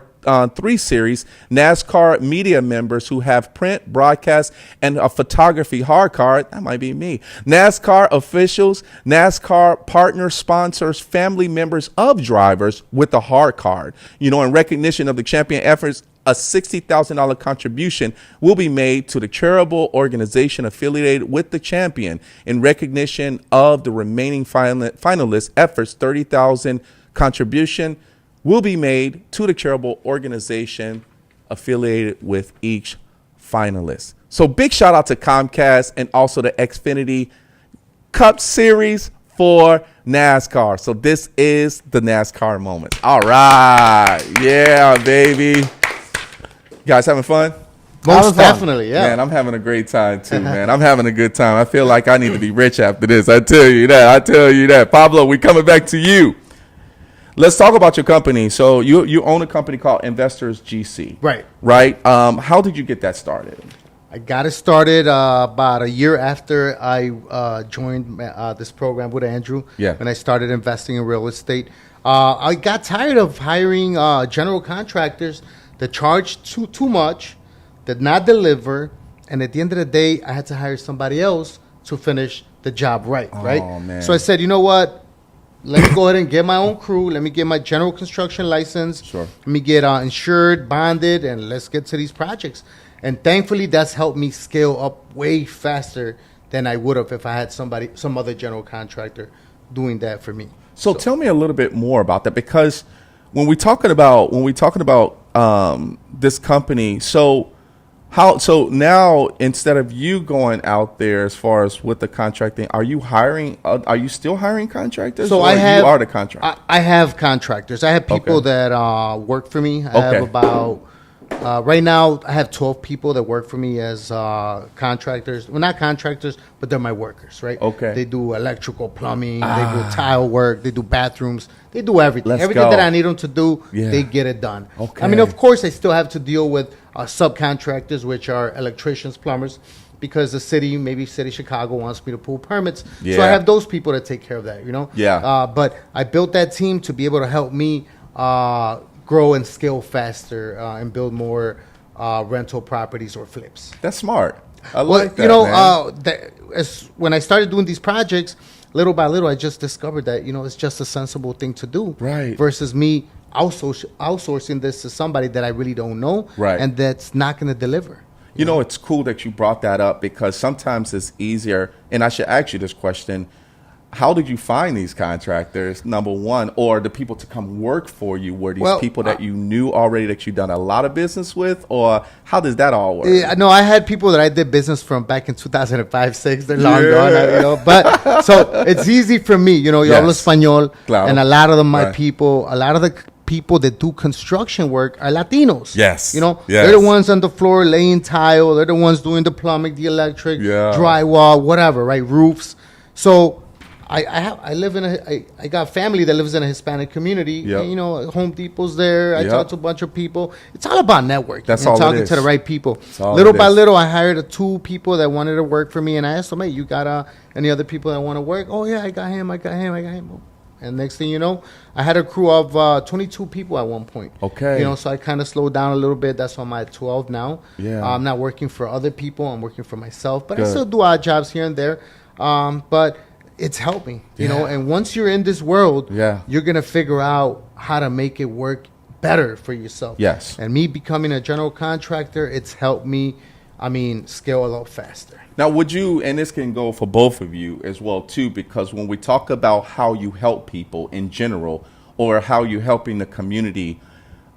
3 Series, NASCAR media members who have print, broadcast, and a photography hard card. That might be me. NASCAR officials, NASCAR partner sponsors, family members of drivers with a hard card. In recognition of the champion efforts, a $60,000 contribution will be made to the charitable organization affiliated with the champion. In recognition of the remaining finalists' efforts, $30,000 contribution will be made to the charitable organization affiliated with each finalist. So big shout out to Comcast and also the Xfinity Cup Series for NASCAR. So this is the NASCAR moment. All right. Yeah, baby. You guys having fun? Most definitely, yeah. Man, I'm having a great time too, man. I'm having a good time. I feel like I need to be rich after this. I tell you that. Pablo, we coming back to you. Let's talk about your company. So you own a company called Investors GC. Right. Right. How did you get that started? I got it started about a year after I joined this program with Andrew. Yeah. When I started investing in real estate. I got tired of hiring general contractors that charged too much, did not deliver, and at the end of the day, I had to hire somebody else to finish the job right. Man. So I said, you know what? Let me go ahead and get my own crew. Let me get my general construction license. Sure. Let me get insured, bonded, and let's get to these projects. And thankfully, that's helped me scale up way faster than I would have if I had some other general contractor doing that for me. So tell me a little bit more about that, because when we're talking about this company, so now instead of you going out there as far as with the contracting, are you hiring? Are you still hiring contractors? So or you are the contractor. I have contractors. I have people that work for me. I have about right now I have 12 people that work for me as contractors. Well, not contractors, but they're my workers, right? Okay. They do electrical, plumbing, they do tile work, they do bathrooms, they do everything. Let's Everything go. that I need them to do, Yeah. they get it done. Okay. I mean, of course, I still have to deal with subcontractors, which are electricians, plumbers, because the city, maybe City of Chicago, wants me to pull permits. So Yeah. I have those people that take care of that, you know? Yeah. But I built that team to be able to help me grow and scale faster and build more rental properties or flips. That's smart. I Well, like that, you know, man. when I started doing these projects, little by little, I just discovered that, you know, it's just a sensible thing to do. Right. Versus me outsourcing this to somebody that I really don't know. Right. And that's not going to deliver. You know, it's cool that you brought that up, because sometimes it's easier, and I should ask you this question. How did you find these contractors, number one, or the people to come work for you? Were these people that you knew already that you've done a lot of business with, or how does that all work? Yeah, no, I had people that I did business from back in 2005, 6. They're long gone, you know. But so it's easy for me, you know. Yo hablo español, Claro. and a lot of my Right. people, a lot of the people that do construction work are Latinos. Yes. You know, Yes. they're the ones on the floor laying tile. They're the ones doing the plumbing, the electric, drywall, whatever, right? Roofs. So I got family that lives in a Hispanic community. Yep. And, you know, Home Depot's there. I Yep. talk to a bunch of people. It's all about networking. That's and all it talking is. to the right people. all Little it by is. little, I hired 2 people that wanted to work for me, and I asked them, "Hey, you got any other people that want to work?" "Oh yeah, I got him. And next thing you know, I had a crew of 22 people at one point. Okay. You know, so I kind of slowed down a little bit. That's why I'm at 12 now. Yeah. I'm not working for other people. I'm working for myself. But I Good. still do odd jobs here and there. But it's helping, you know. And once you're in this world, you're going to figure out how to make it work better for yourself. Yes. And me becoming a general contractor, it's helped me, scale a lot faster. Now, would you, and this can go for both of you as well, too, because when we talk about how you help people in general, or how you're helping the community,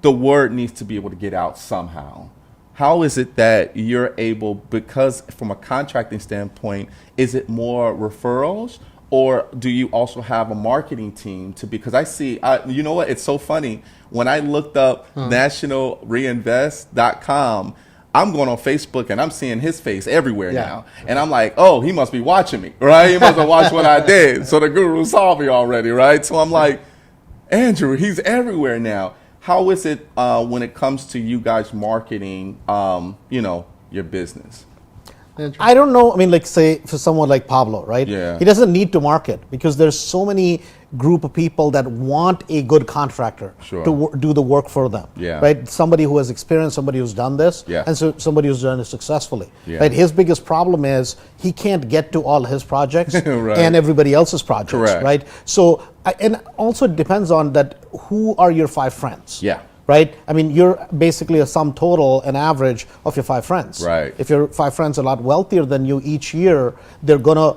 the word needs to be able to get out somehow. How is it that you're able, because from a contracting standpoint, is it more referrals, or do you also have a marketing team because I see, you know what, it's so funny. When I looked up nationalreinvest.com, I'm going on Facebook and I'm seeing his face everywhere now. And I'm like, oh, he must be watching me, right? He must have watched what I did. So the guru saw me already, right? So I'm like, Andrew, he's everywhere now. How is it when it comes to you guys marketing, your business? I don't know. I mean, like, say, for someone like Pablo, right? Yeah. He doesn't need to market because there's so many group of people that want a good contractor to do the work for them. Yeah. Right? Somebody who has experience, somebody who's done this, and so somebody who's done it successfully. Right? His biggest problem is he can't get to all his projects and everybody else's projects. Right? So, and also it depends on that. Who are your 5 friends? Yeah. Right? I mean, you're basically a sum total, an average of your 5 friends. Right. If your 5 friends are a lot wealthier than you each year, they're gonna,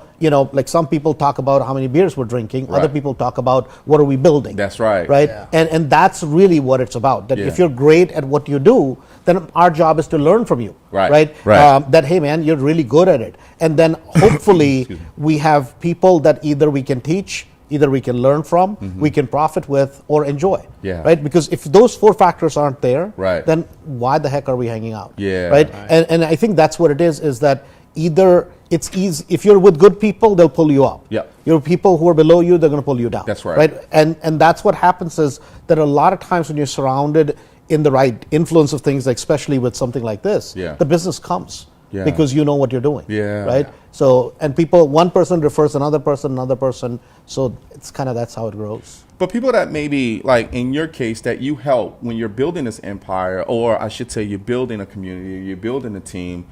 like some people talk about how many beers we're drinking, other people talk about what are we building. That's right. Right? Yeah. And that's really what it's about. That if you're great at what you do, then our job is to learn from you. Right. That, hey man, you're really good at it. And then hopefully we have people that either we can teach, either we can learn from, we can profit with, or enjoy. Right? Because if those 4 factors aren't there, then why the heck are we hanging out? Right? And I think that's what it is that either it's easy, if you're with good people, they'll pull you up. Your people who are below you, they're going to pull you down. That's right. Right, and that's what happens is that a lot of times when you're surrounded in the right influence of things, like especially with something like this, the business comes because you know what you're doing. Right. So and people, one person refers another person. So it's kind of that's how it grows. But people that maybe, like in your case, that you help when you're building this empire, or I should say you're building a community, you're building a team,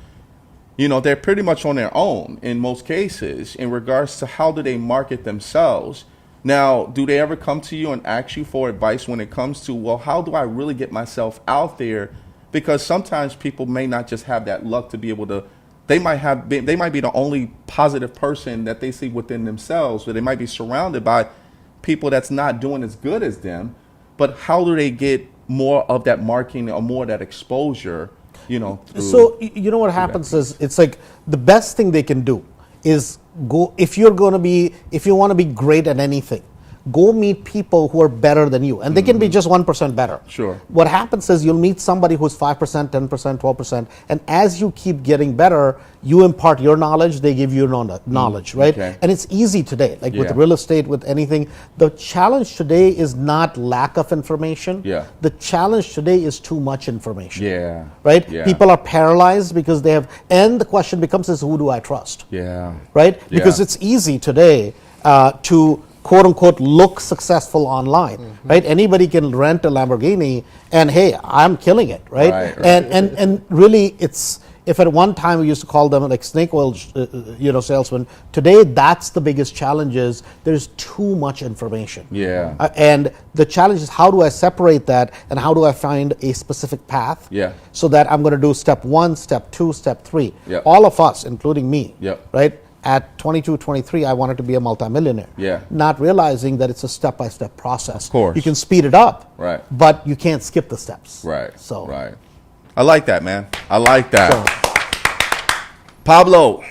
you know, they're pretty much on their own in most cases in regards to how do they market themselves. Now, do they ever come to you and ask you for advice when it comes to, well, how do I really get myself out there? Because sometimes people may not just have that luck to be able to, they might be the only positive person that they see within themselves, or they might be surrounded by people that's not doing as good as them. But how do they get more of that marketing or more of that exposure, you know? So you know what happens is, it's like the best thing they can do is go, if you want to be great at anything, go meet people who are better than you, and they can be just 1% better. Sure. What happens is you'll meet somebody who's 5%, 10%, 12%, and as you keep getting better, you impart your knowledge, they give you knowledge, right? Okay. And it's easy today, like with real estate, with anything. The challenge today is not lack of information. The challenge today is too much information. Right? People are paralyzed because they have, and the question becomes is, who do I trust? Right? Because it's easy today to quote unquote look successful online, right? Anybody can rent a Lamborghini and hey, I'm killing it, right? And really it's, if at one time we used to call them like snake oil, salesmen, today that's the biggest challenge is there's too much information. And the challenge is how do I separate that and how do I find a specific path so that I'm going to do step 1, step 2, step 3. All of us, including me, right? At 22, 23, I wanted to be a multimillionaire. Not realizing that it's a step-by-step process. Of course. You can speed it up, but you can't skip the steps. So, I like that, man. I like that. So, Pablo,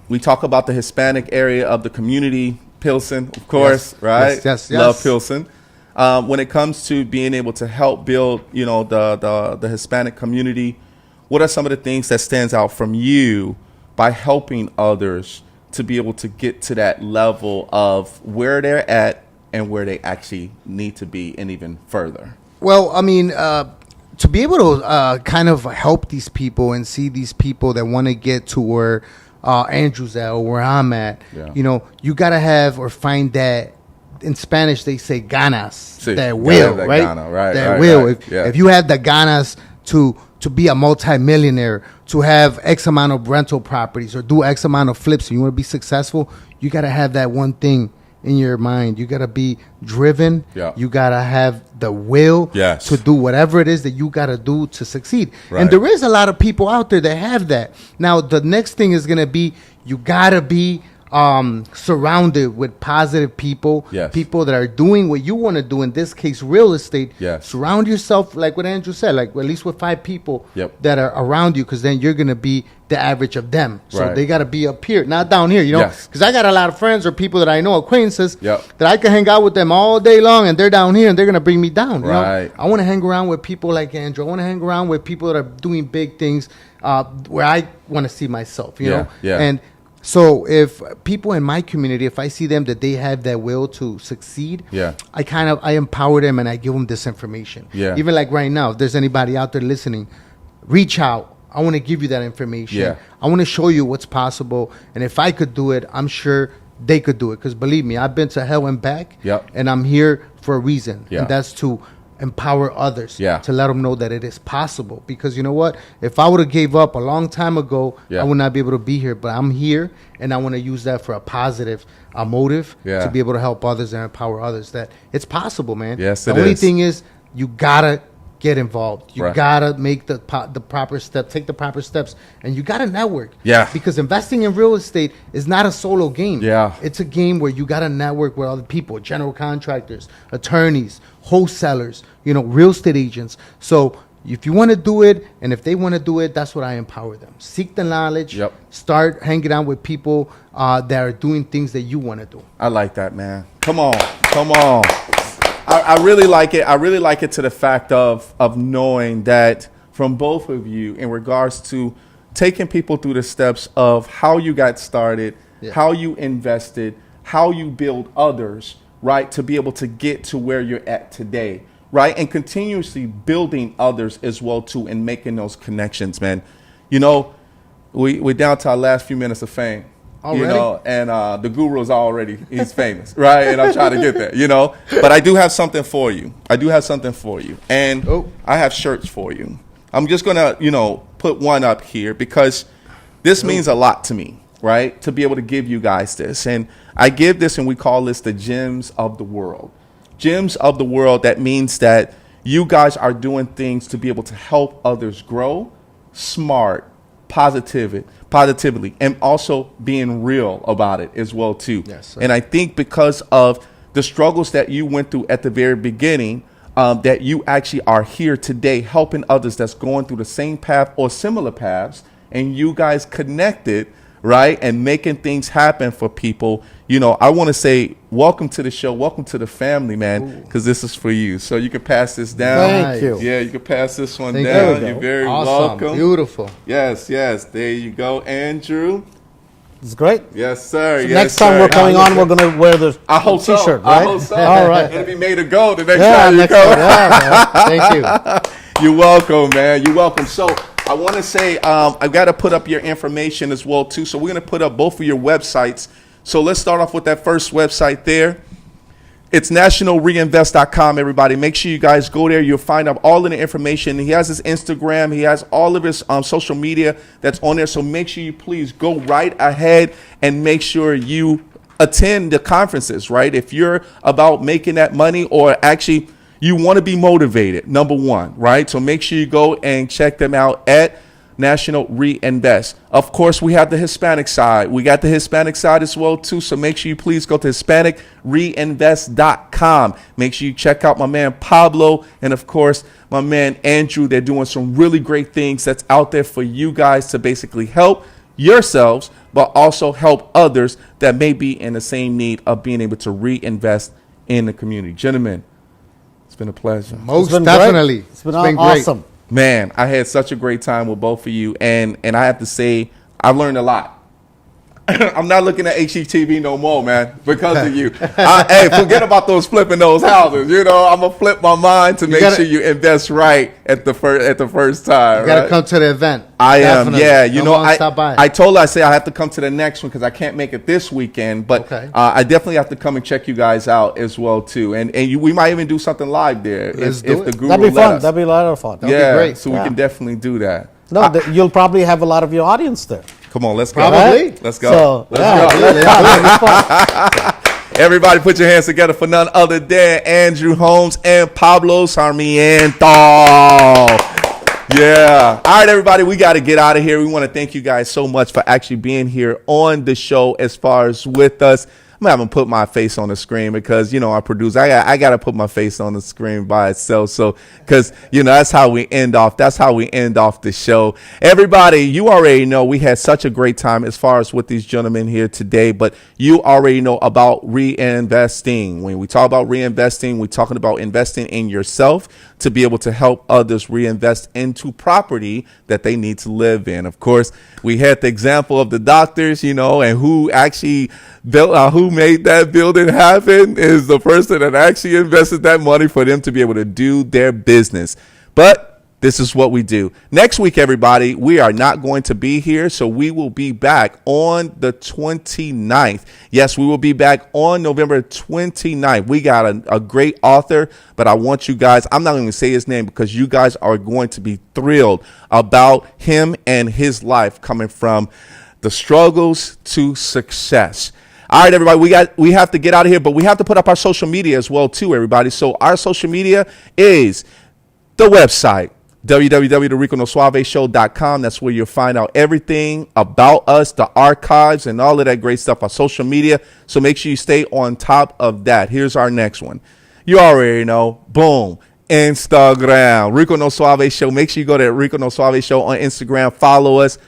we talk about the Hispanic area of the community, Pilsen, of course, right? Yes. Love Pilsen. When it comes to being able to help build, you know, the Hispanic community, what are some of the things that stands out from you by helping others to be able to get to that level of where they're at and where they actually need to be and even further? Well, I mean, to be able to kind of help these people and see these people that want to get to where Andrew's at or where I'm at, you know, you got to have or find that, in Spanish they say ganas, that will, right? That will. If you have the ganas to be a multi-millionaire, to have X amount of rental properties or do X amount of flips, and you want to be successful, you got to have that one thing in your mind. You got to be driven. You got to have the will to do whatever it is that you got to do to succeed. And there is a lot of people out there that have that. Now, the next thing is going to be, you got to be surrounded with positive people, people that are doing what you want to do, in this case real estate. Surround yourself, like what Andrew said, like at least with 5 people that are around you, because then you're going to be the average of them. So they got to be up here, not down here, you know, because I got a lot of friends or people that I know, acquaintances, that I can hang out with them all day long, and they're down here and they're going to bring me down. You know? I want to hang around with people like Andrew. I want to hang around with people that are doing big things where I want to see myself, you know. And so if people in my community, if I see them that they have that will to succeed, I empower them and I give them this information. Even like right now, if there's anybody out there listening, reach out. I want to give you that information. I want to show you what's possible. And if I could do it, I'm sure they could do it. Because believe me, I've been to hell and back, and I'm here for a reason. And that's to empower others, to let them know that it is possible. Because you know what? If I would have gave up a long time ago, I would not be able to be here. But I'm here, and I want to use that for a positive motive to be able to help others and empower others. That it's possible, man. The only thing is, you gotta get involved. You gotta make the proper step, take the proper steps, and you gotta network. Because investing in real estate is not a solo game. It's a game where you gotta network with other people, general contractors, attorneys, wholesalers, you know, real estate agents. So if you want to do it, and if they want to do it, that's what I empower them. Seek the knowledge. Start hanging out with people that are doing things that you want to do. I like that, man. Come on. I really like it. I really like it to the fact of knowing that from both of you in regards to taking people through the steps of how you got started, how you invested, how you build others, right, to be able to get to where you're at today, right, and continuously building others as well too, and making those connections, man. You know, we're down to our last few minutes of fame. Already? You know, and the guru is already, he's famous, right? And I'm trying to get there, you know. But I do have something for you. And I have shirts for you. I'm just going to, you know, put one up here because this means a lot to me, right? To be able to give you guys this. And I give this, and we call this the gems of the world. Gems of the world, that means that you guys are doing things to be able to help others grow, smart, positively, and also being real about it as well too. Yes, sir. And I think because of the struggles that you went through at the very beginning, that you actually are here today helping others that's going through the same path or similar paths, and you guys connected, right, and making things happen for people. You know, I want to say welcome to the show, welcome to the family, man, because this is for you. So you can pass this down. Thank you. Yeah, you can pass this one Thank down. you. You're very Awesome. welcome. Beautiful. Yes, there you go, Andrew. It's great. Yes, sir. So yes, next time sir. we're coming on, we're going to wear the I hope so. T-shirt, I right? hope so. All right. It'll be made of gold the next Yeah, time you next come. time. Yeah, Thank you. You're welcome, man. You're welcome. So I want to say I've got to put up your information as well too. So we're going to put up both of your websites. So let's start off with that first website there. It's nationalreinvest.com, everybody. Make sure you guys go there. You'll find out all of the information. He has his Instagram. He has all of his social media that's on there. So make sure you please go right ahead and make sure you attend the conferences, right? If you're about making that money, or actually you want to be motivated, number one, right? So make sure you go and check them out at National ReInvest. Of course, we have the Hispanic side. We got the Hispanic side as well too. So make sure you please go to HispanicReinvest.com. Make sure you check out my man Pablo, and of course my man Andrew. They're doing some really great things that's out there for you guys to basically help yourselves, but also help others that may be in the same need of being able to reinvest in the community. Gentlemen, it's been a pleasure. Most been definitely. Great. It's been great. awesome. Man, I had such a great time with both of you, and I have to say, I learned a lot. I'm not looking at HGTV no more, man, because of you. Hey, forget about those flipping those houses. You know, I'm gonna flip my mind to make sure you invest right at the first time. You gotta come to the event. I Definitely. am, yeah. You know, Stop by. I told her, I say I have to come to the next one because I can't make it this weekend, but Okay. I definitely have to come and check you guys out as well too, and we might even do something live there Let's if do the it. guru That'd be let fun. us. That'd be a lot of fun. That'd be Yeah, great. so we can definitely do that. No, you'll probably have a lot of your audience there. Come on, let's go. Probably. Let's go. So, Let's yeah, go. let's fun. Everybody put your hands together for none other than Andrew Holmes and Pablo Sarmiento. Yeah. All right, everybody, we got to get out of here. We want to thank you guys so much for actually being here on the show as far as with us. I'm going to have them put my face on the screen because, you know, our producer, I got to put my face on the screen by itself. So, because, you know, that's how we end off. That's how we end off the show. Everybody, you already know we had such a great time as far as with these gentlemen here today, but you already know about reinvesting. When we talk about reinvesting, we're talking about investing in yourself to be able to help others reinvest into property that they need to live in. Of course, we had the example of the doctors, you know, and who actually built, who made that building happen is the person that actually invested that money for them to be able to do their business. But this is what we do. Next week, everybody, we are not going to be here, so we will be back on the 29th. Yes, we will be back on November 29th. We got a great author, but I want you guys, I'm not going to say his name because you guys are going to be thrilled about him and his life coming from the struggles to success. All right, everybody, we have to get out of here, but we have to put up our social media as well, too, everybody. So our social media is the website, www.riconosuaveshow.com. That's where you'll find out everything about us, the archives, and all of that great stuff, our social media. So make sure you stay on top of that. Here's our next one. You already know. Boom. Instagram, Rico No Suave Show. Make sure you go to Rico No Suave Show on Instagram. Follow us.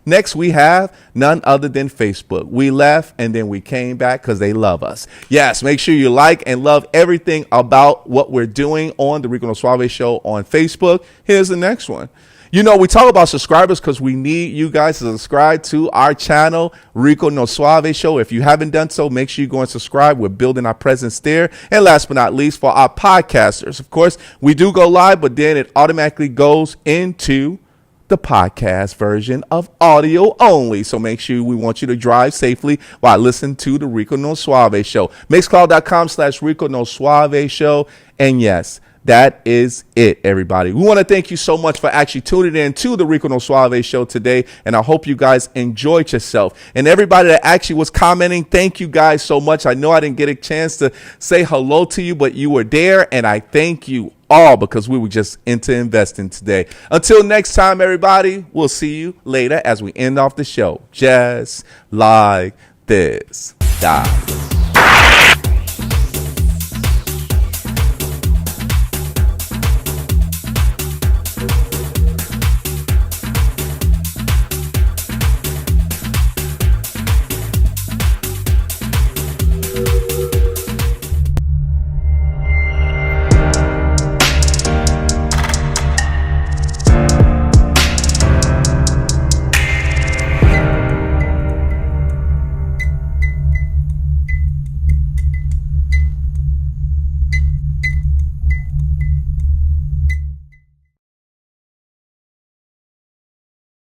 Next, we have none other than Facebook. We left and then we came back because they love us. Yes, make sure you like and love everything about what we're doing on the Rico No Suave Show on Facebook. Here's the next one. You know, we talk about subscribers because we need you guys to subscribe to our channel, Rico No Suave Show. If you haven't done so, make sure you go and subscribe. We're building our presence there. And last but not least, for our podcasters, of course, we do go live, but then it automatically goes into the podcast version of audio only. So make sure we want you to drive safely while listening to the Rico No Suave Show. Mixcloud.com/Rico No Suave Show. And yes, that is it, everybody. We want to thank you so much for actually tuning in to the Rico No Suave Show today, and I hope you guys enjoyed yourself. And everybody that actually was commenting, thank you guys so much. I know I didn't get a chance to say hello to you, but you were there, and I thank you all because we were just into investing today. Until next time, everybody, we'll see you later as we end off the show. Just like this. Die.